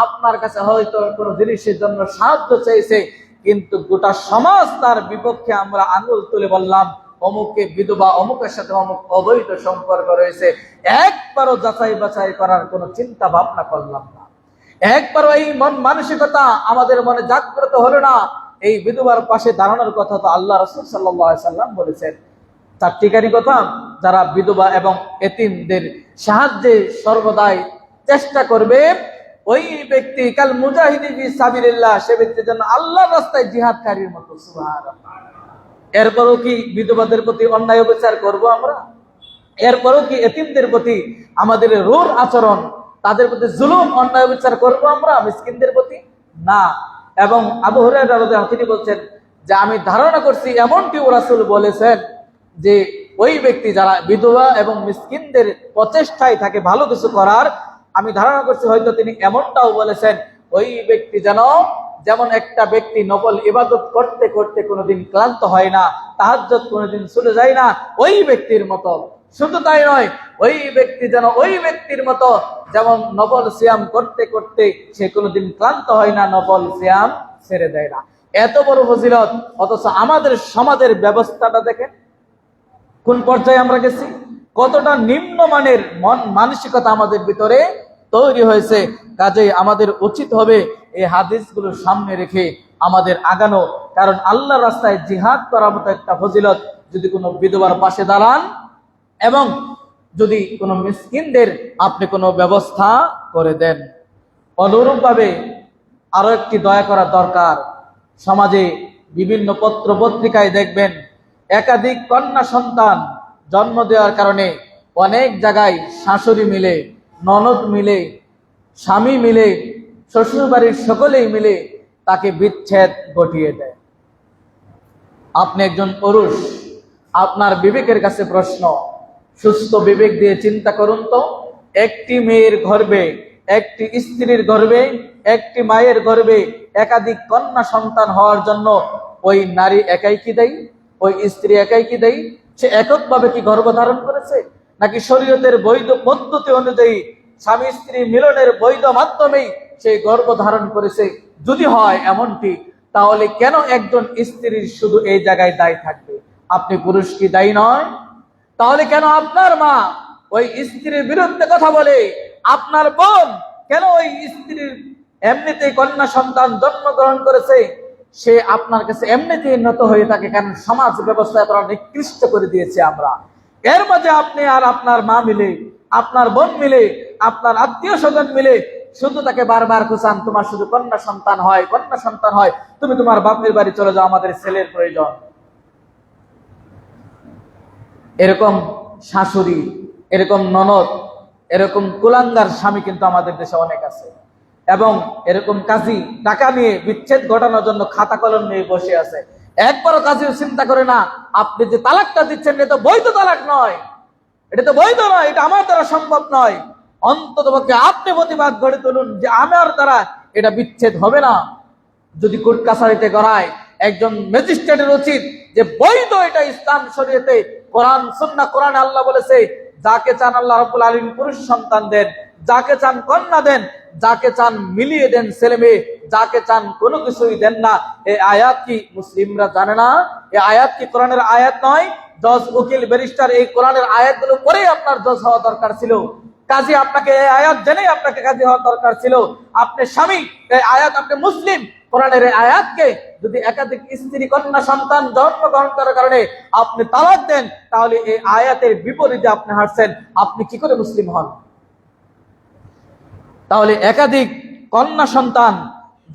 আপনার কাছে হয়তো কোনো জিনিসের জন্য সাহায্য চেয়েছে, কিন্তু গোটা সমাজ তার বিপক্ষে আমরা আঙুল তুলে বললাম অমুককে বিধবা, অমুকের সাথে অমুক অবৈধ সম্পর্ক রয়েছে। একবারও যাচাই বাছাই করার কোনো চিন্তা ভাবনা করলাম না, একবারও এই মন মানসিকতা আমাদের মনে জাগ্রত হলো না। এই বিধবার পাশে দাঁড়ানোর কথা তো আল্লাহ রাসূল সাল্লাল্লাহু আলাইহি ওয়াসাল্লাম বলেছেন। চারটিকারী কথা, যারা বিধবা এবং এতিমদের সাহায্যে সর্বদাই চেষ্টা করবে, ওই ব্যক্তি কাল মুজাহিদি ফি সাবিলিল্লাহ, সে ব্যক্তির জন্য আল্লাহর রাস্তায় জিহাদকারীর মতো। সুবহানাল্লাহ। এরপরও কি বিধবাদের প্রতি অন্যায় বিচার করব আমরা? এরপরও কি এতিমদের প্রতি আমাদের রূঢ় আচরণ, তাদের প্রতি জুলুম, অন্যায় বিচার করব আমরা মিসকিনদের প্রতি? না। এবং আবু হুরায়রা রাদিয়াল্লাহু আনহু তিনি বলছেন যে আমি ধারণা করছি এমনটিও রাসূল বলেছেন যে ওই ব্যক্তি যারা বিধবা এবং মিসকিনদের প্রচেষ্টায় থাকে ভালো কিছু করার, আমি ধারণা করছি হয়তো তিনি এমনটাও বলেছেন, ওই ব্যক্তি যেন, যেমন একটা ব্যক্তি নফল ইবাদত করতে করতে কোনোদিন ক্লান্ত হয় না, তাহাজ্জুদ কোনোদিন ছুটে যায় না, ওই ব্যক্তির মতো শুধু তাই নয়, ওই ব্যক্তি যেন ওই ব্যক্তির মতো যেমন নফল সিয়াম করতে করতে সে কোনোদিন ক্লান্ত হয় না, নফল সিয়াম ছেড়ে দেয় না। এত বড় ফজিলত, অথচ আমাদের সমাজের ব্যবস্থাটা দেখেন কোন পর্যায়ে আমরা গেছি, কতটা নিম্নমানের মানসিকতা আমাদের ভিতরে তৈরি হয়েছে। কাজেই আমাদের উচিত হবে এই হাদিসগুলো সামনে রেখে আমাদের আগানো। কারণ আল্লাহর রাস্তায় জিহাদ করার মতো একটা ফজিলত যদি কোনো বিধবার পাশে দাঁড়ান এবং যদি কোনো মিসকিনদের আপনি কোনো ব্যবস্থা করে দেন। অনুরূপভাবে আরো একটি দয়া করা দরকার। সমাজে বিভিন্ন পত্র পত্রিকায় দেখবেন একাধিক কন্যা সন্তান জন্ম দেওয়ার কারণে অনেক জায়গায় শাশুড়ি মিলে, ননদ মিলে, স্বামী মিলে, শ্বশুর বাড়ির সকলেই মিলে তাকে বিচ্ছেদ ঘটিয়ে দেয়। আপনি একজন পুরুষ, আপনার বিবেকের কাছে প্রশ্ন, সুস্থ বিবেক দিয়ে চিন্তা করুন তো, একটি মেয়ের গর্ভে, একটি স্ত্রীর গর্ভে, একটি মায়ের গর্ভে একাধিক কন্যা সন্তান হওয়ার জন্য ওই নারী একাই কি দেয়? ওই স্ত্রী একাই কি দেয়? সে এককভাবে কি গর্ভধারণ করেছে, নাকি শরীয়তের বৈধ পদ্ধতি অনুযায়ী স্বামী স্ত্রী মিলনের বৈধ মাধ্যমেই সেই গর্ভধারণ করেছে? যদি হয় এমনটি, তাহলে কেন একজন স্ত্রীর শুধু এই জায়গায় দায়ী থাকবে? আপনি পুরুষ কি দায়ী নয়? তাহলে কেন আপনার মা ওই স্ত্রীর বিরুদ্ধে কথা বলে? আপনার বোন কেন ওই স্ত্রীর এমনিতেই কন্যা সন্তান জন্মগ্রহণ করেছে, সে আপনার কাছে এমনিতেই নত হয়ে থাকে? কারণ সমাজ ব্যবস্থা এত নিকৃষ্ট করে দিয়েছে আমরা। এর মাঝে আপনি আর আপনার মা মিলে, আপনার বোন মিলে, আপনার আত্মীয় স্বজন মিলে শুধু তাকে বারবার খুঁচান, তোমার শুধু কন্যা সন্তান হয়, কন্যা সন্তান হয়, তুমি তোমার বাপের বাড়ি চলে যাও, আমাদের ছেলের প্রয়োজন। এরকম শাশুড়ি, এরকম ননদ, এরকম কুলাঙ্গার স্বামী কিন্তু আমাদের দেশে অনেক আছে। এবং এরকম কাজী টাকা নিয়ে বিচ্ছেদ ঘটানোর জন্য খাতা কলম নিয়ে বসে আছে। একবারও কাজীও চিন্তা করে না, আপনি যে তালাকটা দিচ্ছেন এটা তো বৈধ তালাক নয়, এটা তো বৈধ নয়, এটা আমার দ্বারা সম্ভব নয়। অন্ততপক্ষে আপনি প্রতিবাদ গড়ে তুলুন যে আমার দ্বারা এটা বিচ্ছেদ হবে না। যদি কোর্ট কাছারিতে গড়ায়, একজন ম্যাজিস্ট্রেটের উচিত যে বৈধ এটা ইসলাম শরীয়তে, কোরআন সুন্নাহ, কোরআনে আল্লাহ বলেছে যাকে চান আল্লাহ রাব্বুল আলামিন পুরুষ সন্তান দেন, যাকে চান কন্যা দেন, যাকে চান মিলিয়ে দেন ছেলে মেয়ে, যাকে চান কোনো কিছুই দেন না। এই আয়াত কি মুসলিমরা জানে না? এই আয়াত কি কোরআনের আয়াত নয়? জজ, উকিল, ব্যারিস্টার এই কোরআনের আয়াতগুলো পড়েই আপনার জজ হওয়া দরকার ছিল। কাজী আপনাকে এই আয়াত জেনেই আপনাকে কাজী হওয়া দরকার ছিল। আপনি স্বামী, এই আয়াত, আপনি মুসলিম, কোরআনের এই আয়াতকে যদি একাধিক স্ত্রী কন্যা সন্তান জন্মগ্রহণ করার কারণে আপনি তালাক দেন, তাহলে এই আয়াতের বিপরীতে আপনি হাঁটছেন, আপনি কি করে মুসলিম হন? তাহলে একাধিক কন্যা সন্তান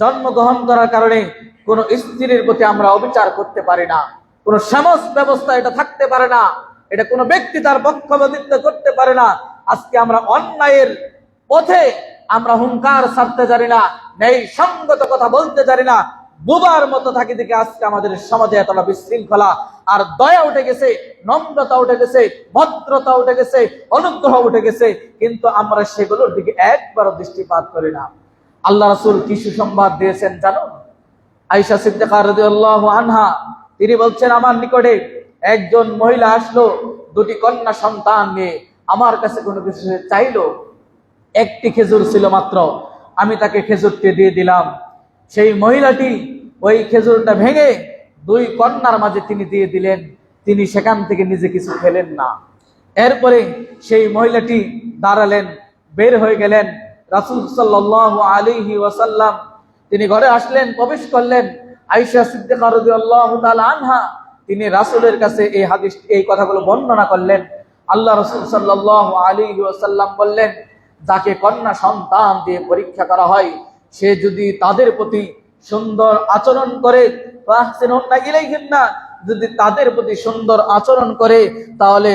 জন্মগ্রহণ করার কারণে কোন স্ত্রীর প্রতি আমরা অবিচার করতে পারি না, কোন সমাজ ব্যবস্থা এটা থাকতে পারে না, এটা কোনো ব্যক্তি তার পক্ষপাতিত্ব করতে পারে না। আজকে আমরা অন্যায়ের পথে আমরা হুঙ্কার ছাড়তে জানি না, নেই সঙ্গত কথা বলতে জানি না, বুবার মতো থাকি দেখে আজকে আমাদের সমাজে এতটা বিশৃঙ্খলা। আর দয়া উঠে গেছে, নম্রতা উঠে গেছে, ভদ্রতা উঠে গেছে, অনুগ্রহ উঠে গেছে, কিন্তু আমরা সেগুলোর দিকে একবারও দৃষ্টিপাত করি না। আল্লাহ রাসূল কি সুসংবাদ দিয়েছেন জানো? আয়েশা সিদ্দিকা রাদিয়াল্লাহু আনহা তিনি বলছেন, আমার নিকটে একজন মহিলা আসলো দুটি কন্যা সন্তান নিয়ে, আমার কাছে কোনো কিছু চাইলো, একটি খেজুর ছিল মাত্র, আমি তাকে খেজুরটি দিয়ে দিলাম। সেই মহিলাটি ওই খেজুরটা ভেঙে দুই কন্যার মাঝে তিনি দিয়ে দিলেন, তিনি সেখান থেকে নিজে কিছু খেলেন না। এরপরে সেই মহিলাটি দাঁড়ালেন, বের হয়ে গেলেন। রাসূল সাল্লাল্লাহু আলাইহি ওয়াসাল্লাম তিনি ঘরে আসলেন, প্রবেশ করলেন। আয়েশা সিদ্দিকা রাদিয়াল্লাহু তাআলা আনহা তিনি রাসূলের কাছে এই হাদিস, এই কথাগুলো বর্ণনা করলেন। আল্লাহ রাসূল সাল্লাল্লাহু আলাইহি ওয়াসাল্লাম বললেন, যাকে কন্যা সন্তান দিয়ে পরীক্ষা করা হয়, সে যদি তাদের প্রতি সুন্দর আচরণ করে, যদি তাদের প্রতি সুন্দর আচরণ করে, তাহলে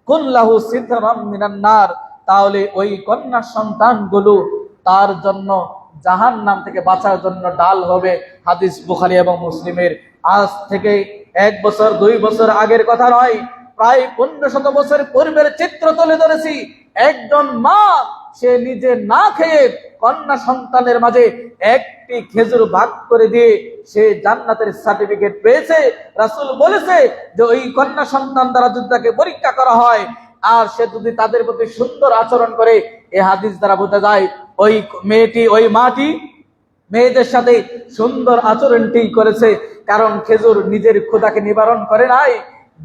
কুল্লাহু সিদরাম মিনান নার, তাহলে ওই কন্যা সন্তানগুলো তার জন্য জাহান্নাম থেকে বাঁচার জন্য ডাল হবে। হাদিস বুখারী এবং মুসলিমের। আজ থেকে 1 বছর 2 বছর আগের কথা নয়, প্রায় 1500 বছর পূর্বের চিত্র তুলে ধরেছি। একজন মা সে নিজে না খেয়ে কন্যা সন্তানের মাঝে একটি খেজুর ভাগ করে দিয়ে সে জান্নাতের সার্টিফিকেট পেয়েছে। রাসূল বলেছে যে ওই কন্যা সন্তান দ্বারা যদি তাকে পরীক্ষা করা হয়, আর সে যদি তাদের প্রতি সুন্দর আচরণ করে, এই হাদিস দ্বারা বোঝা যায় ওই মেয়েটি, ওই মাটি মেয়েদের সাথে সুন্দর আচরণটি করেছে। কারণ খেজুর নিজের ক্ষুধাকে নিবারণ করে নাই,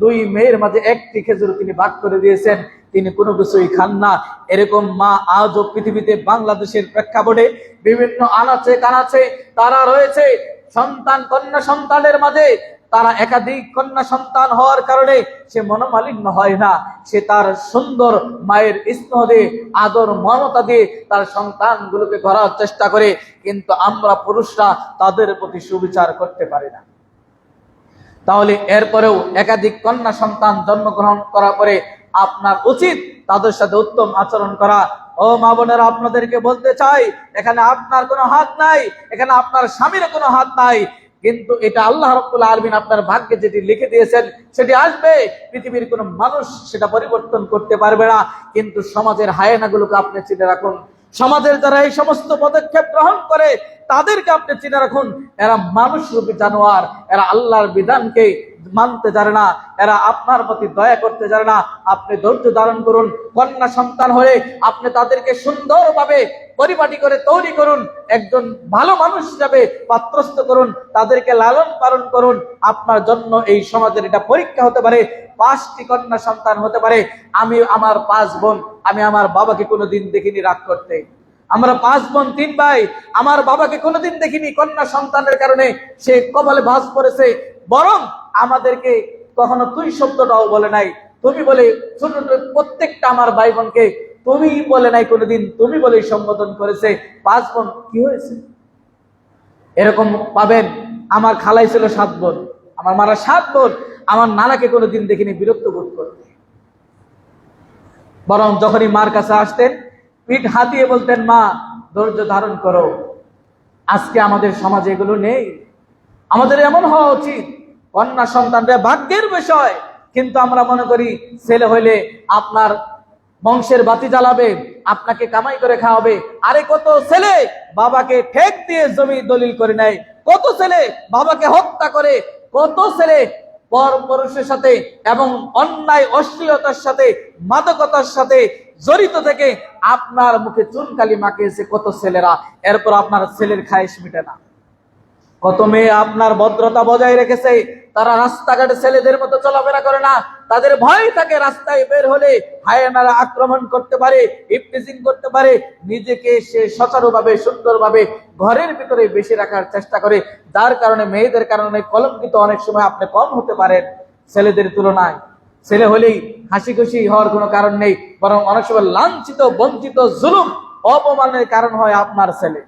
দুই মেয়ের মাঝে একটি খেজুর তিনি ভাগ করে দিয়েছেন, তিনি কোনো কিছুই খান না। এরকম মা আজও পৃথিবীতে বাংলাদেশের প্রেক্ষাপটে বিভিন্ন আনাচে কানাচে তারা রয়েছে। সন্তান, কন্যা সন্তানের মাঝে তারা একাধিক কন্যা সন্তান হওয়ার কারণে সে মনোমালিন্য হয় না, সে তার সুন্দর মায়ের স্নেহ দিয়ে, আদর মমতা দিয়ে তার সন্তানগুলোকে গড়ার চেষ্টা করে। কিন্তু আমরা পুরুষরা তাদের প্রতি সুবিচার করতে পারি না। তাহলে এরপরেও একাধিক কন্যা সন্তান জন্মগ্রহণ করার পরে আপনার উচিত তাদের সাথে উত্তম আচরণ করা। ও মা বোনেরা, আপনাদেরকে বলতে চাই, এখানে আপনার কোনো হাত নাই, এখানে আপনার স্বামীর কোনো হাত নাই, কিন্তু এটা আল্লাহ রাব্বুল আলামিন আপনার ভাগ্যে যেটি লিখে দিয়েছেন সেটি আসবে। পৃথিবীর কোনো মানুষ সেটা পরিবর্তন করতে পারবে না। কিন্তু সমাজের হায়েনাগুলোকে আপনি চিনে রাখুন, সমাজের যারা এই সমস্ত পদক্ষেপ গ্রহণ করে তাদেরকে আপনি চিনে রাখুন। এরা মানুষরূপী জানোয়ার, এরা আল্লাহর বিধানকে মানতে জানে না, এরা আপনার প্রতি দয়া করতে জানে না। আপনি ধৈর্য ধারণ করুন। কন্যা সন্তান হয়ে আপনি তাদেরকে সুন্দরভাবে পরিপাটি করে তৈরি করুন, একজন ভালো মানুষ হিসাবে পাত্রস্থ করুন, তাদেরকে লালন পালন করুন। আপনার জন্য এই সমাজের এটা পরীক্ষা হতে পারে। 5টি কন্যা সন্তান হতে পারে। আমি আমার 5 বোন, আমি আমার বাবাকে কোনোদিন দেখিনি রাগ করতে। আমরা 5 বোন 3 ভাই, আমার বাবাকে কোনোদিন দেখিনি কন্যা সন্তানের কারণে সে কপালে ভাঁজ পড়েছে। বরং আমাদেরকে কখনো তুই শব্দটাও বলে নাই, তুমি বলে ছোট প্রত্যেকটা আমার ভাই বোনকে তুমি বলে নাই কোনোদিন, তুমি বলেই সম্বোধন করেছে। 5 বোন কি হয়েছে? এরকম পাবেন। আমার খালাই ছিল 7 বোন, আমার মারা 7 বোন, আমার নানাকে কোনোদিন দেখিনি বিরক্ত বোধ করতে। বরং যখনই মার কাছে আসতেন পিঠ হাতিয়ে বলতেন, মা ধৈর্য ধারণ করো। আজকে আমাদের সমাজে এগুলো নেই। আমাদের এমন হওয়া উচিত। কন্যা সন্তানরা ভাগ্যের বিষয়, কিন্তু আমরা মনে করি ছেলে হইলে আপনার বংশের বাতি জ্বালাবে, আপনাকে কামাই করে খাওয়াবে। আরে কত ছেলে বাবাকে ঠেক দিয়ে জমি দলিল করে নেয়, কত ছেলে বাবাকে হত্যা করে, কত ছেলে পর পুরুষের সাথে এবং অন্যায় অশ্লীলতার সাথে, মাদকতার সাথে জড়িত থেকে আপনার মুখে চুনকালি মাখিয়েছে কত ছেলেরা। এরপর আপনার ছেলের খায়েশ মিটে না। কত মেয়ে আপনার ভদ্রতা বজায় রেখেছে, তারা রাস্তাঘাটে ছেলেদের মতো চলাফেরা করে না, তাদের ভয় থাকে রাস্তায় বের হলে হায়েনারা আক্রমণ করতে পারে, ইফটিজিং করতে পারে। নিজেকে সে সচারুভাবে সুন্দরভাবে ঘরের ভিতরে বেশি রাখার চেষ্টা করে, যার কারণে মেয়েদের কারণে কলঙ্কিত অনেক সময় আপনি কম হতে পারেন ছেলেদের তুলনায়। ছেলে হলেই হাসি খুশি হওয়ার কোনো কারণ নেই, বরং অনেক সময় লাঞ্ছিত, বঞ্চিত, জুলুম, অপমানের কারণ হয় আপনার ছেলে।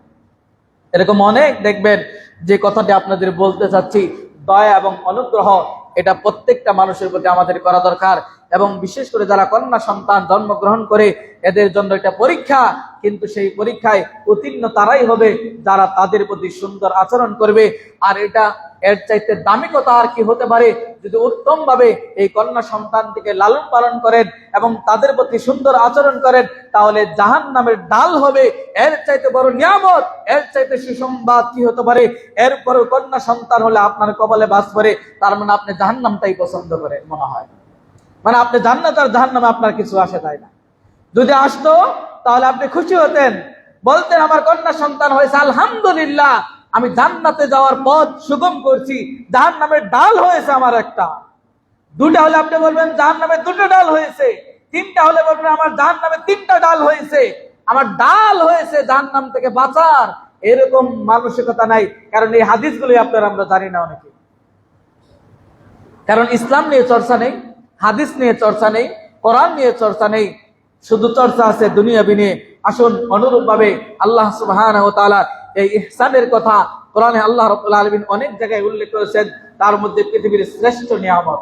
এরকম অনেক দেখবেন। যে কথাটি আপনাদের বলতে চাচ্ছি, দয়া এবং অনুগ্রহ এটা প্রত্যেকটা মানুষের প্রতি আমাদের করা দরকার। এবং বিশেষ করে যারা কন্যা সন্তান জন্মগ্রহণ করে এদের জন্য এটা পরীক্ষা, কিন্তু সেই পরীক্ষায় উত্তীর্ণ তারাই হবে যারা তাদের প্রতি সুন্দর আচরণ করবে। আর এটা এর চাইতে দামি কথা আর কি হতে পারে? যদি উত্তম ভাবে এই কন্যা সন্তানটিকে লালন পালন করেন এবং তাদের প্রতি সুন্দর আচরণ করেন, তাহলে জাহান্নামের ডাল হবে। এর চাইতে বড় নিয়ামত, এর চাইতে সুসংবাদ কি হতে পারে? এরপরও কন্যা সন্তান হলে আপনার কপালে বাস করে, তার মানে আপনি জাহান্নামটাই পছন্দ করে মনে হয়। মানে আপনি জান্নাত আর জাহান্নামে আপনার কিছু আসে তাই না। যদি আসতো তাহলে আপনি খুশি হতেন, বলতেন আমার কন্যা সন্তান হয়েছে, আলহামদুলিল্লাহ, আমি জান্নাতে যাওয়ার পথ সুগম করছি, জাহান্নামের ডাল হয়েছে আমার একটা। 2টা হলে আপনি বলবেন জাহান্নামের 2টো ডাল হয়েছে, 3টা হলে বলবেন আমার জাহান্নামের 3টা ডাল হয়েছে, আমার ডাল হয়েছে জাহান্নাম থেকে বাঁচার। এরকম মানসিকতা নাই। কারণ এই হাদিসগুলোই আপনারা আমরা জানি না অনেকে। কারণ ইসলাম নিয়ে চর্চা নেই, হাদিস নিয়ে চর্চা নেই, কোরআন নিয়ে চর্চা নেই, শুধু চর্চা আছে দুনিয়াবি নিয়ে। আসুন অনুরূপ ভাবে আল্লাহ সুবহানাহু ওয়া তাআলা এই ইহসানের কথা কোরআনে আল্লাহ রাব্বুল আলামিন অনেক জায়গায় উল্লেখ করেছেন। তার মধ্যে পৃথিবীর শ্রেষ্ঠ নিয়ামত,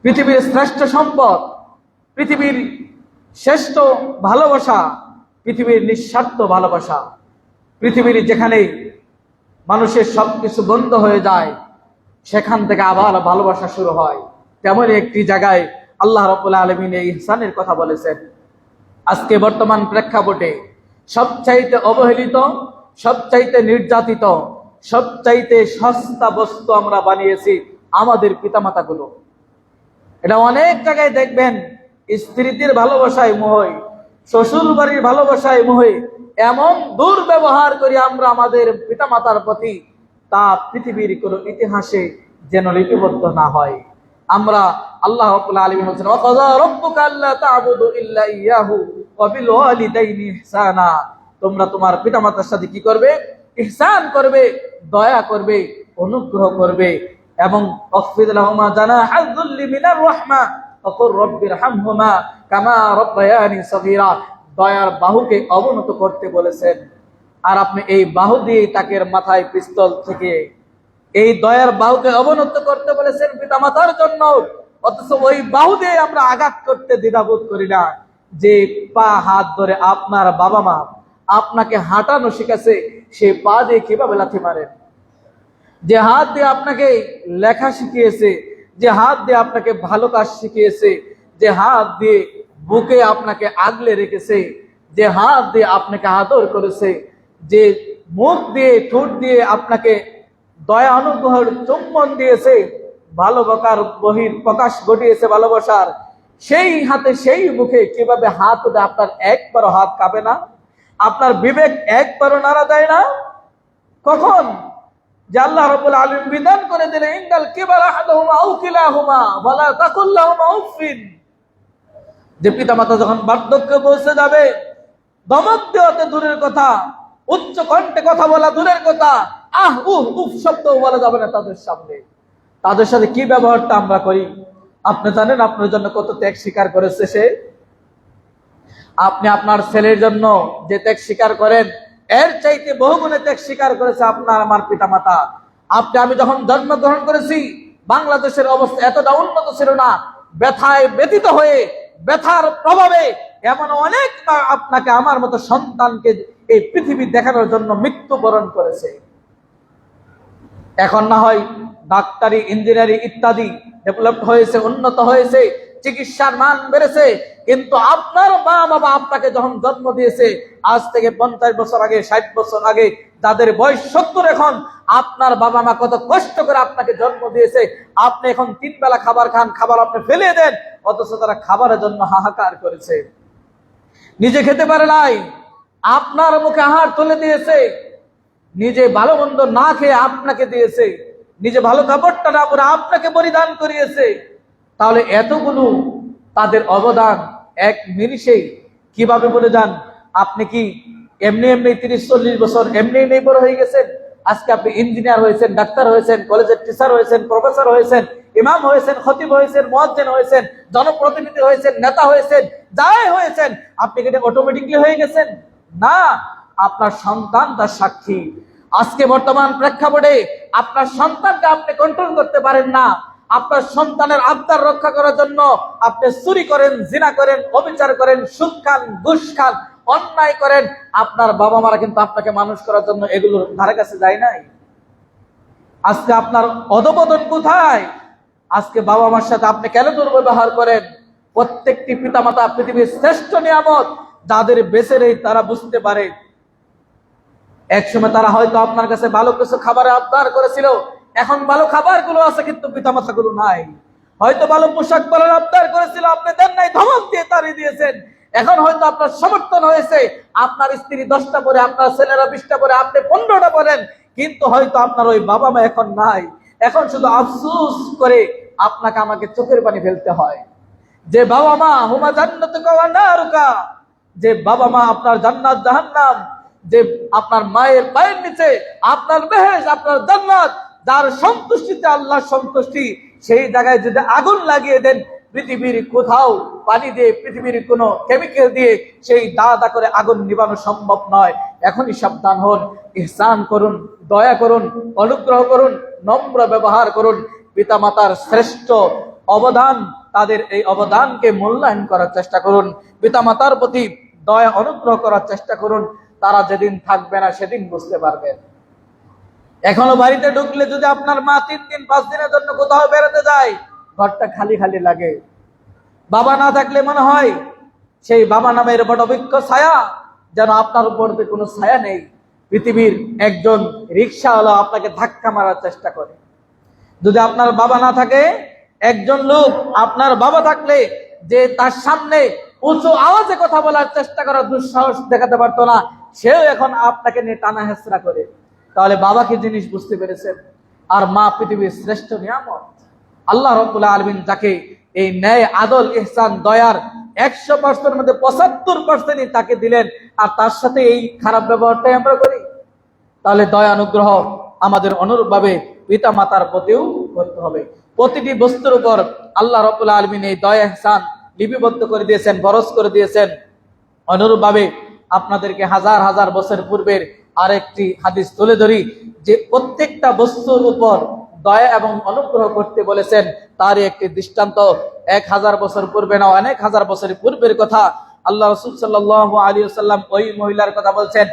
পৃথিবীর শ্রেষ্ঠ সম্পদ, পৃথিবীর শ্রেষ্ঠ ভালোবাসা, পৃথিবীর নিঃস্বার্থ ভালোবাসা, পৃথিবীর যেখানে মানুষের সবকিছু বন্ধ হয়ে যায় সেখান থেকে আবার ভালোবাসা শুরু হয়, তেমন একটি জায়গায় আল্লাহ রাব্বুল আলামিন এই ইহসানের কথা বলেছেন। আজকে বর্তমান প্রেক্ষাপটে সবচাইতে অবহেলিত, সবচাইতে নির্যাতিত, সবচাইতে সস্তা বস্তু আমরা বানিয়েছি আমাদের পিতামাতাগুলো। এটা অনেক জায়গায় দেখবেন স্ত্রীদের ভালোবাসায় মোহে, শ্বশুর বাড়ির ভালোবাসায় মোহে এমন দুর্ব্যবহার করি আমরা আমাদের পিতামাতার প্রতি, তা পৃথিবীর কোন ইতিহাসে যেন লিপিবদ্ধ না হয়। আমরা আল্লাহ রাব্বুল আলামিন বলেছেন, ওয়া কাযা রাব্বুকা আল্লা তা'বুদু ইল্লা ইয়াহু ওয়া বিল ওয়ালিদাইনি ইহসানা। তোমরা তোমার পিতামাতার সাথে কি করবে? ইহসান করবে, দয়া করবে, অনুগ্রহ করবে। এবং ওয়াখফিদ লাহুমা জানাহা যুল্লি মিনার রাহমা ওয়া কুর রাব্বিরহামহুমা কামা রাব্বায়ানি সগীরা। দয়ার বাহুকে অবনত করতে বলেছেন, আর আপনি এই বাহু দিয়ে তাকে মাথায় পিস্তল থেকে এই দয়ার বাহুকে অবনত করতে বলেছেন পিতামাতার জন্য, অথচ ওই বাহু দিয়ে আমরা আঘাত করতে দ্বিধাবোধ করি না। যে পা হাত ধরে আপনার বাবা মা আপনাকে হাঁটানো শিখেছে, সে পা দিয়ে কিভাবে লাথি মারেন? যে হাত দিয়ে আপনাকে লেখা শিখিয়েছে, যে হাত দিয়ে আপনাকে ভালো কাজ শিখিয়েছে, যে হাত দিয়ে বুকে আপনাকে আগলে রেখেছে, যে হাত দিয়ে আপনাকে আদর করেছে, যে মুখ দিয়ে ঠোঁট দিয়ে আপনাকে দয়া অনুগ্রহের চুম্বন দিয়েছে, ভালোবাসার বহির প্রকাশ ঘটিয়েছে ভালোবাসার, সেই হাতে সেই মুখে কিভাবে হাত উঠে আপনার একবারও হাত কাঁপে না? আপনার বিবেক একবারও নাড়া দেয় না? কখন যে আল্লাহ রাব্বুল আলামিন বিধান করে দিলেন, ইন্নাল কিবারা আহাদুহুমা আও কিলাহুমা ওয়ালা তাকুল লাহুমা উফিন। যে পিতামাতা যখন বার্ধক্যে পৌঁছে যাবে, দমক দেওয়াতে দূরের কথা, উচ্চ কণ্ঠে কথা বলা দূরের কথা, আহ উহ উফ শব্দ বলা যাবে না তাদের সামনে। তাদের সাথে কি ব্যবহারটা আমরা করি? আপনি জানেন আপনার জন্য কত ত্যাগ স্বীকার করেছে সে? আপনি আপনার ছেলের জন্য যে ত্যাগ স্বীকার করেন, এর চাইতে বহুগুণে ত্যাগ স্বীকার করেছে আপনার আমার পিতামাতা। আপনি আমি যখন জন্মগ্রহণ করেছি, বাংলাদেশের অবস্থা এতটা উন্নত ছিল না। ব্যথায় ব্যথিত হয়ে, ব্যথার প্রভাবে এমন অনেক মা আপনাকে আমার মতো সন্তানকে এই পৃথিবী দেখানোর জন্য মৃত্যুবরণ করেছে। এখন না হয় ডাক্তারি, ইঞ্জিনিয়ারিং ইত্যাদি ডেভেলপড হয়েছে, উন্নত হয়েছে, চিকিৎসার মান বেড়েছে, কিন্তু আপনার মা বাবা আপনাকে যখন জন্ম দিয়েছে, আজ থেকে 50 বছর আগে, 60 বছর আগে, যাদের বয়স 70, এখন আপনার বাবা মা কত কষ্ট করে আপনাকে জন্ম দিয়েছে। আপনি এখন 3 বেলা খাবার খান, খাবার আপনি ফেলে দেন, অথচ তারা খাবারের জন্য হাহাকার করেছে, নিজে খেতে পারে নাই, আপনার মুখে আহার তুলে দিয়েছে, নিজে ভালো মন্দ না খেয়ে আপনাকে দিয়েছে, নিজে ভালো কাপড়টা না পরে আপনাকে পরিধান করিয়েছে। তাহলে এতগুলো তাদের অবদান এক নিমিষেই কিভাবে বলে যান? আপনি কি এমনি এমনি 30-40 বছর এমনি এমনি বড় হয়ে গেছেন? আজকে আপনি ইঞ্জিনিয়ার হয়েছেন, ডাক্তার হয়েছেন, কলেজের টিচার হয়েছেন, প্রফেসর হয়েছেন, ইমাম হয়েছেন, খতিব হয়েছেন, মুয়াজ্জিন হয়েছেন, জনপ্রতিনিধি হয়েছেন, নেতা হয়েছেন, যাই হয়েছেন, আপনি কি অটোমেটিকলি হয়ে গেছেন? না, আপনার সন্তান তার সাক্ষী। আজকে বর্তমান প্রেক্ষাপটে আপনার সন্তানকে আপনি কন্ট্রোল করতে পারেন না। আপনার সন্তানের আবদার রক্ষা করার জন্য আপনি চুরি করেন, জিনা করেন, অবিচার করেন, সুদ খান, ঘুষ খান, অন্যায় করেন। আপনার বাবা মারা কিন্তু আপনাকে মানুষ করার জন্য এগুলোর ধারে কাছে যায় নাই। আজকে আপনার অধপতন কোথায়? আজকে বাবা মার সাথে আপনি কেন দুর্ব্যবহার করেন? প্রত্যেকটি পিতামাতা পৃথিবীর শ্রেষ্ঠ নিয়ামত, যাদের বেঁচে নেই তারা বুঝতে পারে। একসময় তারা হয়তো আপনার কাছে ভালো কিছু খাবারের আবদার করেছিল, এখন ভালো খাবারগুলো আছে কিন্তু পিতামাতা গুলো নাই। হয়তো ভালো পোশাক পরার আবদার করেছিল, আপনি দেন নাই, ধমক দিয়ে তাড়িয়ে দিয়েছেন। এখন হয়তো আপনার সমর্থন হয়েছে, আপনার স্ত্রী 10টা পরে, আপনার ছেলেরা 20টা পরে, আপনি 15টা পরেন, কিন্তু হয়তো আপনার ওই বাবা মা এখন নাই। এখন শুধু আফসোস করে আপনাকে আমাকে চোখের পানি ফেলতে হয়। যে বাবা মা হুমা জান্নাতুকা ওয়া নারুকা, যে বাবা মা আপনার জান্নাত জাহান্নাম, যে আপনার মায়ের পায়ের নিচে আপনার বেহেশ, আপনার জান্নাত, যার সন্তুষ্টিতে আল্লাহ সন্তুষ্টি, সেই জায়গায় যদি আগুন লাগিয়ে দেন, পৃথিবীর কোথাও পানি দিয়ে, পৃথিবীর কোনো কেমিক্যাল দিয়ে সেই দাদা করে আগুন নিভানো সম্ভব নয়। এখনই সাবধান হন, ইহসান করুন, দয়া করুন, অনুগ্রহ করুন, নম্র ব্যবহার করুন। পিতামাতার শ্রেষ্ঠ অবদান, তাদের এই অবদানকে মূল্যায়ন করার চেষ্টা করুন। পিতামাতার প্রতি দয়া অনুগ্রহ করার চেষ্টা করুন। তারা যেদিন থাকবে না সেদিন বুঝতে পারবেন। এখনো বাড়িতে ঢুকলে যদি আপনার মা 3 দিন 5 দিনের জন্য কোথাও বেড়াতে যায়, ঘরটা খালি খালি লাগে। বাবা না থাকলে মনে হয় সেই বাবা নামের বটবৃক্ষ ছায়া যেন আপনার উপর কোনো ছায়া নেই। পৃথিবীর একজন রিক্সাওয়ালা আপনাকে ধাক্কা মারার চেষ্টা করে। যদি আপনার বাবা না থাকে, একজন লোক, আপনার বাবা থাকলে যে তার সামনে উঁচু আওয়াজে কথা বলার চেষ্টা করার দুঃসাহস দেখাতে পারতো না, সেও এখন আপনাকে নিয়ে টানা হেসরা করে। তাহলে বাবা কি জিনিস বুঝতে পেরেছেন? আর মা পৃথিবীর শ্রেষ্ঠ নিয়ামত। আল্লাহ রাব্বুল আলামিন যাকে এই ন্যায়, আদল, ইহসান, দয়ার 100% মধ্যে 75% তাকে দিলেন, আর তার সাথে এই খারাপ ব্যবহারটাই আমরা করি। তাহলে দয়া অনুগ্রহ আমাদের অনুরূপভাবে পিতা মাতার প্রতিও করতে হবে। প্রতিটি বস্তুর উপর আল্লাহ রাব্বুল আলামিন এই দয়া ইহসান লিপিবদ্ধ করে দিয়েছেন, বরজ করে দিয়েছেন। অনুরূপভাবে আপনাদেরকে হাজার হাজার বছর পূর্বের আরেকটি হাদিস তুলে ধরি, যে প্রত্যেকটা বস্তুর উপর দয়া এবং অনুগ্রহ করতে বলেছেন। তারই একটি দৃষ্টান্ত 1000 বছর পূর্বে না, অনেক হাজার বছর পূর্বের কথা। আল্লাহ রাসূল সাল্লাল্লাহু আলাইহি ওয়াসাল্লাম ওই মহিলার কথা বলছেন,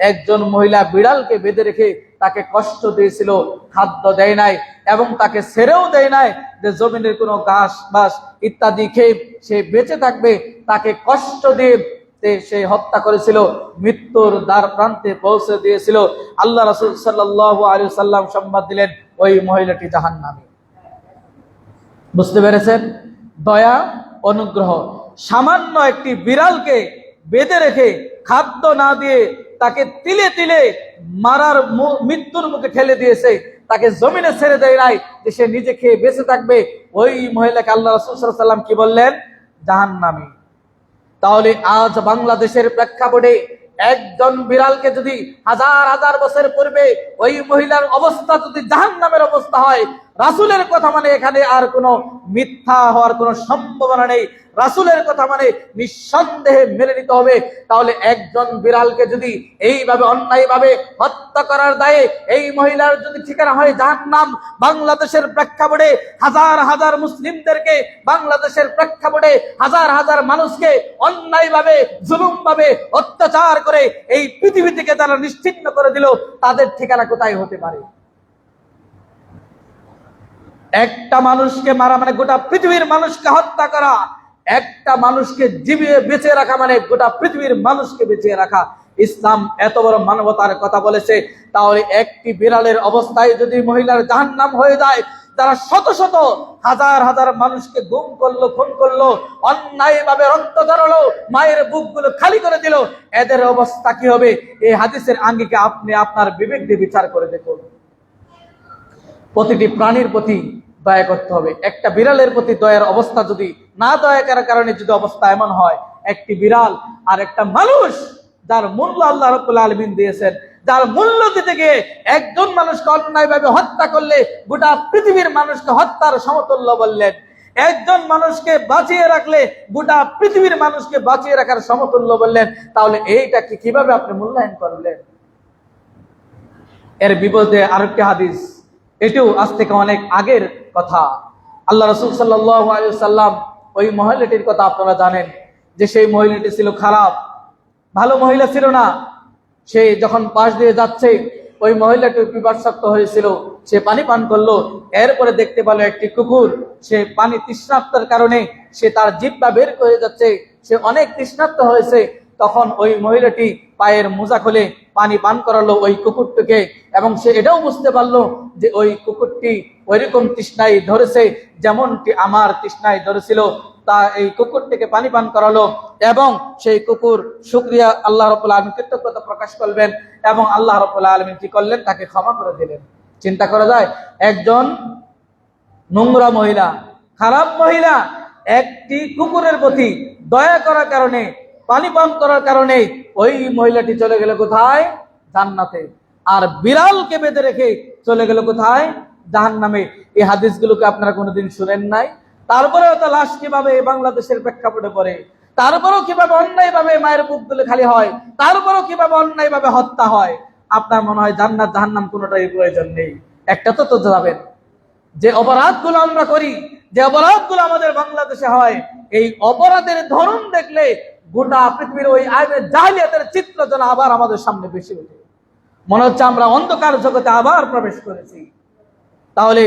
একজন মহিলা বিড়ালকে বেঁধে রেখে তাকে কষ্ট দিয়েছিল, খাদ্য দেয় নাই এবং তাকে ছেড়েও দেয় নাই যে জমিনের কোনো ঘাস বাস ইত্যাদি খেয়ে সে বেঁচে থাকবে। তাকে কষ্ট দিয়ে সে হত্যা করেছিল, মৃত্যুর দ্বার প্রান্তে পৌঁছে দিয়েছিল। আল্লাহ রাসূল সাল্লাল্লাহু আলাইহি ওয়াসাল্লাম সংবাদ দিলেন, ওই মহিলাটি জাহান্নামী। বুঝতে পেরেছেন? দয়া, অনুগ্রহ। সামান্য একটি বিড়ালকে বেঁধে রেখে খাদ্য না দিয়ে তাকে তিলে তিলে মারার মৃত্যুর মুখে ঠেলে দিয়েছে, তাকে জমিনে ছেড়ে দেয় নাই যে সে নিজে খেয়ে বেঁচে থাকবে। ওই মহিলাকে আল্লাহ রাসূল সাল্লাল্লাহু আলাইহি ওয়াসাল্লাম কি বললেন? জাহান্নামী। তাহলে আজ বাংলাদেশের প্রেক্ষাপটে একজন বিড়ালকে যদি হাজার হাজার বছর পূর্বে ওই মহিলার অবস্থা যদি জাহান্নামের অবস্থা হয়, রাসূলের কথা মানে এখানে আর কোনো মিথ্যা হওয়ার কোনো সম্ভাবনা নেই। রাসূলের কথা মানে নিঃসন্দেহে মেনে নিতে হবে। তাহলে একজন বিড়ালকে যদি এইভাবে অন্যায়ভাবে হত্যা করার দায়ে এই মহিলার যদি ঠিকানা হয় জাহান্নাম, বাংলাদেশের প্রেক্ষাপটে হাজার হাজার মুসলিমদেরকে, বাংলাদেশের প্রেক্ষাপটে হাজার হাজার মানুষকে অন্যায়ভাবে, জুলুমভাবে অত্যাচার করে এই পৃথিবী থেকে তারা নিশ্চিহ্ন করে দিল, তাদের ঠিকানা কোথায় হতে পারে? একটা মানুষকে মারা মানে গোটা পৃথিবীর মানুষকে হত্যা করা। একটা মানুষকে জীবিয়ে বেঁচে রাখা মানে গোটা পৃথিবীর মানুষকে বেঁচে রাখা। ইসলাম এত বড় মানবতার কথা বলেছে। তাহলে একটি বিড়ালের অবস্থায় যদি মহিলার জাহান্নাম হয়ে যায়, যারা শত শত হাজার হাজার মানুষকে গুম করলো, খুন করলো, অন্যায়ভাবে রক্ত ঝরালো, মায়ের বুকগুলো খালি করে দিল, এদের অবস্থা কি হবে? এই হাদিসের আঙ্গিকে আপনি আপনার বিবেক দিয়ে বিচার করে দেখুন। প্রতিটি প্রাণীর প্রতি দয়া করতে হবে। একটা বিড়ালের প্রতি দয়ার অবস্থা যদি না, দয়া করার কারণে যদি অবস্থা এমন হয়, একটি বিড়াল আর একটা মানুষ যার মূল্য আল্লাহ রাব্বুল আলামিন দিয়েছেন, যার মূল্য দিতে গিয়ে একজন মানুষকে অন্যায়ভাবে হত্যা করলে গোটা পৃথিবীর মানুষকে হত্যার সমতুল্য বললেন। একজন মানুষকে বাঁচিয়ে রাখলে গোটা পৃথিবীর মানুষকে বাঁচিয়ে রাখার সমতুল্য বললেন। তাহলে এইটাকে কিভাবে আপনি মূল্যায়ন করলেন? এর বিপরীতে আরেকটি হাদিস, এটিও আজ থেকে অনেক আগের কথা। আল্লাহ রাসূল সাল্লাল্লাহু আলাইহি ওয়াসাল্লাম ওই মহিলাটির কথা আপনারা জানেন, যে সেই মহিলাটি ছিল খারাপ, ভালো মহিলা ছিল না। সে যখন পাশ দিয়ে যাচ্ছে, ওই মহিলাটি পিপাসার্ত হয়েছিল, সে পানি পান করলো। এরপরে দেখতে পেল একটি কুকুর, সে পানি তৃষ্ণার্তের কারণে সে তার জিহ্বা বের করে যাচ্ছে, সে অনেক তৃষ্ণার্ত হয়েছে। তখন ওই মহিলাটি পায়ের মোজা খুলে পানি পান করালো ওই কুকুরটিকে, এবং সে এটাও বুঝতে পারলো যে ওই কুকুরটি ওইরকম তৃষ্ণায় ধরেছে যেমনটি আমার তৃষ্ণায় ধরেছিল। তা এই কুকুরটিকে পানি পান করালো, এবং সেই কুকুর শুকরিয়া আল্লাহ রাব্বুল আলামিন কৃতজ্ঞতা প্রকাশ করবেন, এবং আল্লাহ রাব্বুল আলামিন কি করলেন? তাকে ক্ষমা করে দিলেন। চিন্তা করা যায়, একজন নোংরা মহিলা, খারাপ মহিলা, একটি কুকুরের প্রতি দয়া করার কারণে, পানি পান করার কারণে ওই মহিলাটি চলে গেল কোথায়? জান্নাতে। আর বিড়ালকে বেঁধে রেখে চলে গেল কোথায়? জাহান্নামে। এই হাদিসগুলোকে আপনারা কোনোদিন শুনেন নাই? তারপরেও তো লাশ কিভাবে বাংলাদেশের প্রেক্ষাপটে পড়ে, তারপরেও কিভাবে অন্যায়ভাবে মায়ের বুকগুলো খালি হয়, তারপরেও কিভাবে অন্যায়ভাবে হত্যা হয়। আপনার মনে হয় জান্নাত জাহান্নাম কোনোটাই প্রয়োজন নেই? একটা তো যাবেন। যে অপরাধগুলো আমরা করি, যে অপরাধগুলো আমাদের বাংলাদেশে হয়, এই অপরাধের ধরন দেখলে গোটা পৃথিবীর ওই আইনের জাহিলিয়াতের চিত্র যেন আবার আমাদের সামনে বেশি ওঠে। মনে হচ্ছে আমরা অন্ধকার জগতে আবার প্রবেশ করেছি। তাহলে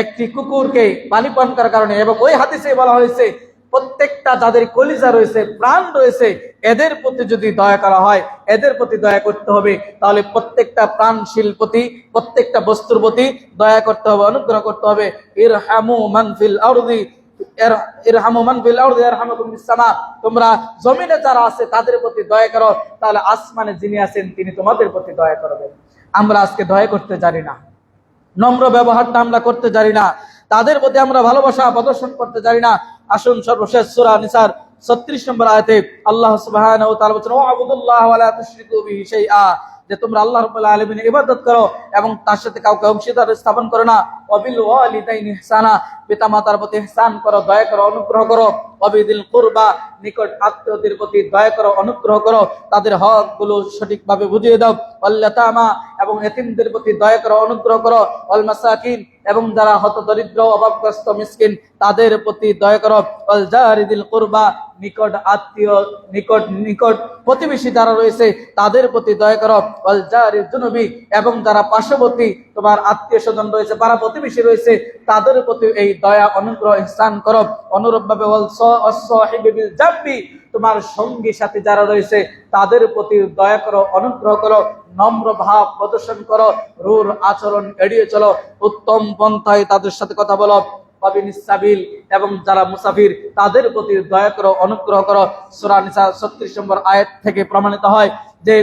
একটি কুকুরকে পানি পান করার কারণে, এবং ওই হাদিসে বলা হয়েছে প্রত্যেকটা যাদের কলিজা রয়েছে, প্রাণ রয়েছে, এদের প্রতি যদি দয়া করা হয়, এদের প্রতি দয়া করতে হবে। তাহলে প্রত্যেকটা প্রাণশীল প্রতি, প্রত্যেকটা বস্তুর প্রতি দয়া করতে হবে, অনুগ্রহ করতে হবে। ইরহামু মান ফিল আরদি ইরহামু মান ফিল আরদি ইয়ারহামুকুম ফিস সামা, তোমরা জমিনে যারা আছে তাদের প্রতি দয়া করো, তাহলে আসমানে যিনি আছেন তিনি তোমাদের প্রতি দয়া করবেন। আমরা আজকে দয়া করতে জানি না, নম্র ব্যবহারটা আমরা করতে জানি না, তাদের প্রতি আমরা ভালোবাসা প্রদর্শন করতে জানি না। আসুন সর্বশেষ সূরা নিসার 36 নম্বর আয়াতে আল্লাহ সুবহানাহু ওয়া তাআলা বলেন, ওয়াবুদুল্লাহ ওয়া লা তুশরিকু বিহি শাইআ, যে তোমরা আল্লাহ রাব্বুল আলামিনের ইবাদত করো এবং তার সাথে কাউকে অংশীদার স্থাপন করো না। ওয়াবিল ওয়ালিদাইনি ইহসানা, পিতামাতার প্রতি ইহসান করো, দয়া করো, অনুগ্রহ করো। ওয়াবিদিল কুরবা, নিকট আত্মীয়দের প্রতি দয়া করো, অনুগ্রহ করো, তাদের হকগুলো সঠিকভাবে বুঝিয়ে দাও। ওয়াল ইয়াতামা, এবং এতিমদের প্রতি দয়া করো, অনুগ্রহ করো। ওয়াল মাসাকিন, এবং যারা হতদরিদ্র অভাবগ্রস্ত মিসকিন তাদের প্রতি দয়া করো। ওয়াল জারিদিল কুরবা, নিকট আত্মীয় নিকট নিকট প্রতিবেশী যারা রয়েছে তাদের প্রতি দয়া করো। ওয়াল জারিল জুনুবি, এবং যারা পার্শ্ববর্তী তোমার আত্মীয় স্বজন রয়েছে, পাড়া প্রতিবেশী রয়েছে, তাদের প্রতি এই দয়া অনুগ্রহ ইহসান করো। অনুরূপভাবে ওয়াল সাহিবি বিল জামবি, তোমার সঙ্গী সাথী যারা রয়েছে তাদের প্রতি দয়া করো, অনুগ্রহ করো, নম্র ভাব প্রদর্শন করো, রূঢ় আচরণ এড়িয়ে চলো, উত্তম পন্থায় তাদের সাথে কথা বলো। ওয়াবিনিস সাবিল, এবং যারা মুসাফির তাদের প্রতি দয়া করো, অনুগ্রহ করো। সূরা নিসা 36 নম্বর আয়াত থেকে প্রমাণিত হয় যে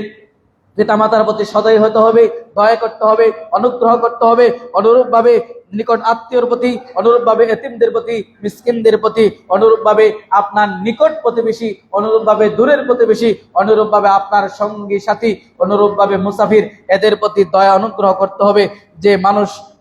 পিতামাতার প্রতি সদয় হতে হবে, দয়া করতে হবে, অনুগ্রহ করতে হবে। অনুরূপভাবে নিকট আত্মীয়র প্রতি, অনুরূপভাবে এতিমদের প্রতি, মিসকিনদের প্রতি, অনুরূপভাবে আপনার নিকট প্রতিবেশী, অনুরূপভাবে দূরের প্রতিবেশী, অনুরূপভাবে আপনার সঙ্গী সাথী, অনুরূপভাবে মুসাফির, এদের প্রতি দয়া অনুগ্রহ করতে হবে। যে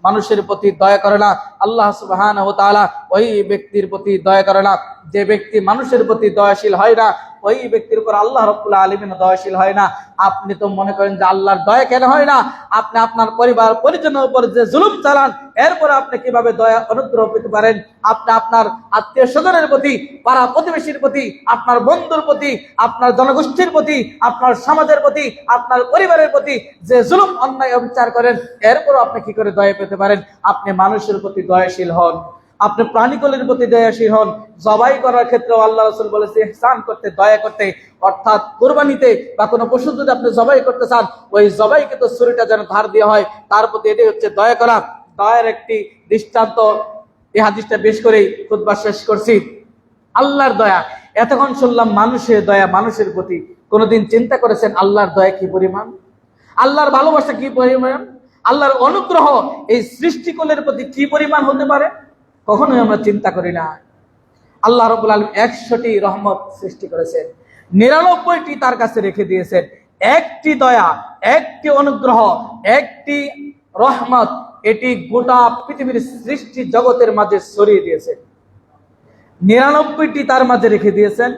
মানুষের প্রতি দয়া করে না, আল্লাহ সুবহানাহু ওয়া তাআলা ওই ব্যক্তির প্রতি দয়া করে না। যে ব্যক্তি মানুষের প্রতি দয়াশীল হয় না, ওই ব্যক্তির উপর আল্লাহ রাব্বুল আলামিন দয়াশীল হয় না। আপনি তো মনে করেন যে আল্লাহর দয়া কেন হয় না? আপনি আপনার পরিবার পরিজনের উপর যে জুলুম চালান, এরপর আপনি কিভাবে দয়া অনুগ্রহ পেতে পারেন? আপনি আপনার আত্মীয় স্বজনের প্রতি, পাড়া প্রতিবেশীর প্রতি, আপনার বন্ধুর প্রতি, আপনার জনগোষ্ঠীর প্রতি, আপনার সমাজের প্রতি, আপনার পরিবারের প্রতি যে জুলুম অন্যায় অবিচার করেন, এরপর আপনি কি করে দয়া পেতে পারেন? আপনি মানুষের প্রতি দয়াশীল হন, আপনি প্রাণীকুলের প্রতি দয়াশীল হন। জবাই করার ক্ষেত্রে আল্লাহ রাসূল বলেছে ইহসান করতে, দয়া করতে, অর্থাৎ কুরবানিতে বা কোনো পশু যদি আপনি জবাই করতে চান, ওই জবাইকে তো ছুরিটা যেন ধার দেওয়া হয়, তার প্রতি এটাই হচ্ছে দয়া করা। দয়ার একটি দৃষ্টান্ত, এই হাদিসটা বেশ করেই খুতবা শেষ করছি। আল্লাহর দয়া, এতক্ষণ শুনলাম মানুষের দয়া, মানুষের প্রতি। কোনোদিন চিন্তা করেছেন আল্লাহর দয়া কি পরিমাণ? আল্লাহর ভালোবাসা কি পরিমাণ? আল্লাহর অনুগ্রহ এই সৃষ্টিকুলের প্রতি কি পরিমাণ হতে পারে? কখনোই আমরা চিন্তা করি না। আল্লাহ রাব্বুল আলামিন 100টি রহমত সৃষ্টি করেছেন, 99টি তার কাছে রেখে দিয়েছেন। একটি দয়া, একটি অনুগ্রহ, একটি রহমত, এটি গোটা পৃথিবীর সৃষ্টি জগতের মাঝে ছড়িয়ে দিয়েছেন। 99টি তার মাঝে রেখে দিয়েছেন।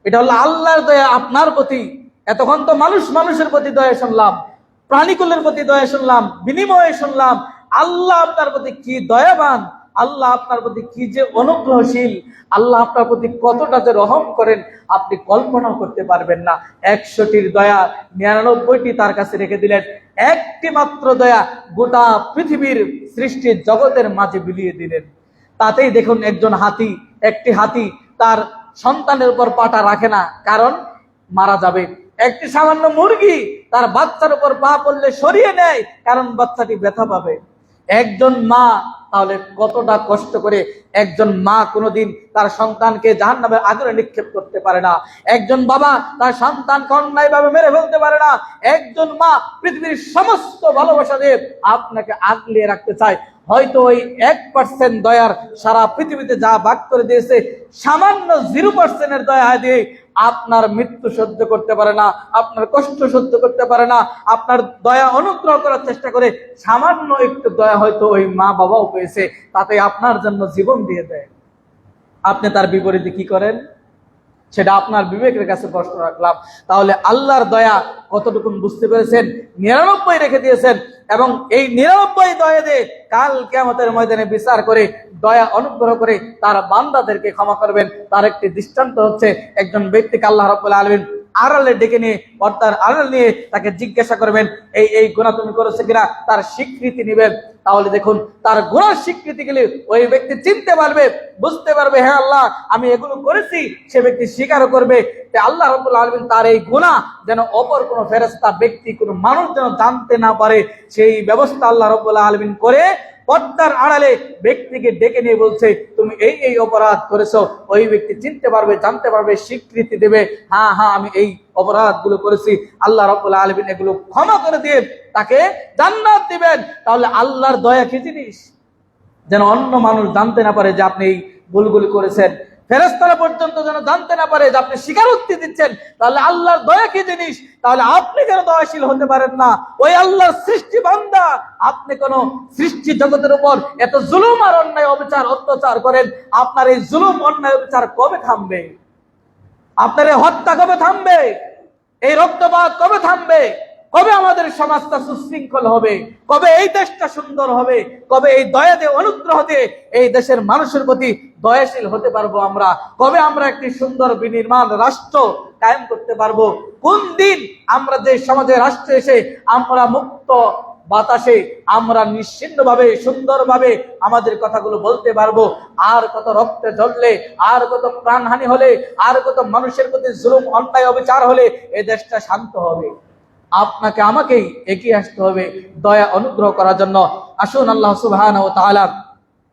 এটা হলো আল্লাহর দয়া আপনার প্রতি। এতক্ষণ তো মানুষের প্রতি দয়া শুনলাম, প্রাণীকুলের প্রতি দয়া শুনলাম, বিনিময়ে শুনলাম আল্লাহ আপনার প্রতি কি দয়াবান, আল্লাহ আপনার প্রতি কি যে অনুগ্রহশীল, আল্লাহ আপনার প্রতি কতটা যে রহম করেন আপনি কল্পনাও করতে পারবেন না। 100টির দয়া 99টি তার কাছে রেখে দিলেন, একটি মাত্র দয়া গোটা পৃথিবীর সৃষ্টি জগতের মাঝে বিলিয়ে দিলেন। তাতেই দেখুন একটি হাতি তার সন্তানের উপর পাটা রাখে না, কারণ মারা যাবে। একটি সামান্য মুরগি তার বাচ্চার উপর পা পড়লে সরিয়ে নেয়, কারণ বাচ্চাটি ব্যথা পাবে। একজন মা তাহলে কতটা কষ্ট করে, একজন মা কোনোদিন তার সন্তানকে জাহান্নামের আগুনে নিক্ষেপ করতে পারে না। একজন বাবা তার সন্তানকে অন্যায়ভাবে মেরে ফেলতে পারে না। একজন মা পৃথিবীর সমস্ত ভালোবাসা দিয়ে আপনাকে আগলিয়ে রাখতে চায়। হয়তো ওই 1% দয়ার সারা পৃথিবীতে যা ভাগ করে দিয়েছে, সামান্য 0% দয়া দিয়ে আপনার মৃত্যু সহ্য করতে পারে না, আপনার কষ্ট সহ্য করতে পারে না, আপনার দয়া অনুগ্রহ করার চেষ্টা করে। সামান্য একটু দয়া হয়তো ওই মা বাবাও পেয়েছে, তাতে আপনার জন্য জীবন দিয়ে দেয়। আপনি তার বিপরীতে কি করেন? সেটা আপনার বিবেকের কাছে প্রশ্ন রাখলাম। তাহলে আল্লাহর দয়া কতটুকু বুঝতে পেরেছেন? 99 রেখে দিয়েছেন, এবং এই 99 দয়া দিয়ে কাল কিয়ামতের ময়দানে বিচার করে দয়া অনুগ্রহ করে তার বান্দাদেরকে ক্ষমা করবেন। তার একটি দৃষ্টান্ত হচ্ছে, একজন ব্যক্তিকে আল্লাহ রাব্বুল আলামিন আড়ালে ডেকে নিয়ে, পর্দার আড়াল নিয়ে তাকে জিজ্ঞাসা করবেন, এই গুনাহ তুমি করেছো কিনা, তার স্বীকৃতি নেবেন। তাহলে দেখুন, তার গুনার স্বীকৃতি গেলে ওই ব্যক্তি চিনতে পারবে, বুঝতে পারবে, হ্যাঁ আল্লাহ আমি এগুলো করেছি। সে ব্যক্তি স্বীকারও করবে। আল্লাহ রাব্বুল আলামিন তার এই গুনাহ যেন অপর কোনো ফেরেশতা, ব্যক্তি, কোনো মানুষ যেন জানতে না পারে, সেই ব্যবস্থা আল্লাহ রাব্বুল আলামিন করে পর্দার আড়ালে ব্যক্তিকে ডেকে নিয়ে বলছে তুমি এই এই অপরাধ করেছো, ওই ব্যক্তি চিনতে পারবে, জানতে পারবে, স্বীকৃতি দেবে, হ্যাঁ হ্যাঁ আমি এই অপরাধগুলো করেছি, আল্লাহ রাব্বুল আলামিন এগুলো ক্ষমা করে দিয়ে তাকে জান্নাত দিবেন। তাহলে আল্লাহর দয়া কি জিনিস, যেন অন্য মানুষ জানতে না পারে যে আপনি এই ভুলগুলি করেছেন, ফেরেশতারা পর্যন্ত যেন জানতে না পারে যে আপনি স্বীকারোক্তি দিচ্ছেন। তাহলে আল্লাহর দয়া কি জিনিস, তাহলে আপনি কেন দয়াশীল হতে পারেন না? ওই আল্লাহর সৃষ্টি বান্দা, আপনি কোন সৃষ্টি জগতের উপর এত জুলুম আর অন্যায় অবিচার অত্যাচার করেন, আপনার এই জুলুম অন্যায় অবিচার কবে থামবে? আপনার এই হত্যা কবে থামবে? এই রক্তপাত কবে থামবে? কবে আমাদের সমাজটা সুশৃঙ্খল হবে? কবে এই দেশটা সুন্দর হবে? কবে এই দয়া দিয়ে অনুগ্রহ দিয়ে এই দেশের মানুষের প্রতি দয়াশীল হতে পারবো আমরা? কবে আমরা একটি সুন্দর বিনির্মাণ রাষ্ট্র কায়েম করতে পারবো? কোন দিন আমরা যে সমাজে রাষ্ট্রে এসে আমরা মুক্ত বাতাসে আমরা নিশ্চিন্তভাবে সুন্দরভাবে আমাদের কথাগুলো বলতে পারবো? আর কত রক্তে ঝরলে, আর কত প্রাণহানি হলে, আর কত মানুষের প্রতি জুলুম অন্যায় অবিচার হলে এই দেশটা শান্ত হবে? আপনাকে আমাকেই এগিয়ে আসতে হবে দয়া অনুগ্রহ করার জন্য। আসুন আল্লাহ সুবহানাহু ওয়া তাআলা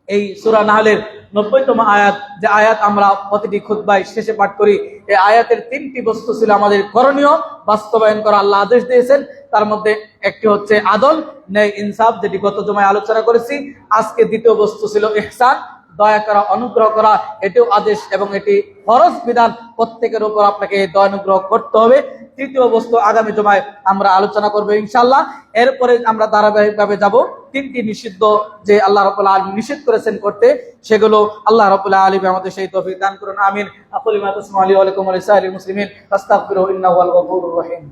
এই সূরা নাহলের 90তম আয়াত, যে আয়াত আমরা প্রতিটি খুতবায় শেষে পাঠ করি, এই আয়াতের 3টি বস্তু ছিল আমাদের করণীয়, বাস্তবায়ন করা আল্লাহ আদেশ দিয়েছেন। তার মধ্যে একটি হচ্ছে আদল, ন্যায়, ইনসাফ, যেটি গত জুমায় আলোচনা করেছি। আজকে দ্বিতীয় বস্তু ছিল ইহসান, দয়া করা, অনুগ্রহ করা। এটিও আদেশ এবং এটি ফরজ বিধান, প্রত্যেকের উপর আপনাকে দয়া অনুগ্রহ করতে হবে। তৃতীয় বস্তু আগামী জুমায় আমরা আলোচনা করবো ইনশাআল্লাহ। এরপরে আমরা ধারাবাহিকভাবে যাব 3টি নিষিদ্ধ যে আল্লাহ রাব্বুল আলামিন নিষেধ করেছেন করতে, সেগুলো আল্লাহ রাব্বুল আলামিন আমাদের সেই তৌফিক দান করুন, আমিন। আকুলু মা তাসমাউন ওয়া আলাইকুম ওয়া লিসাইরিল মুসলিমিন ফাস্তাগফিরু ইন্নাহু হুয়াল গফুরুর রহিম।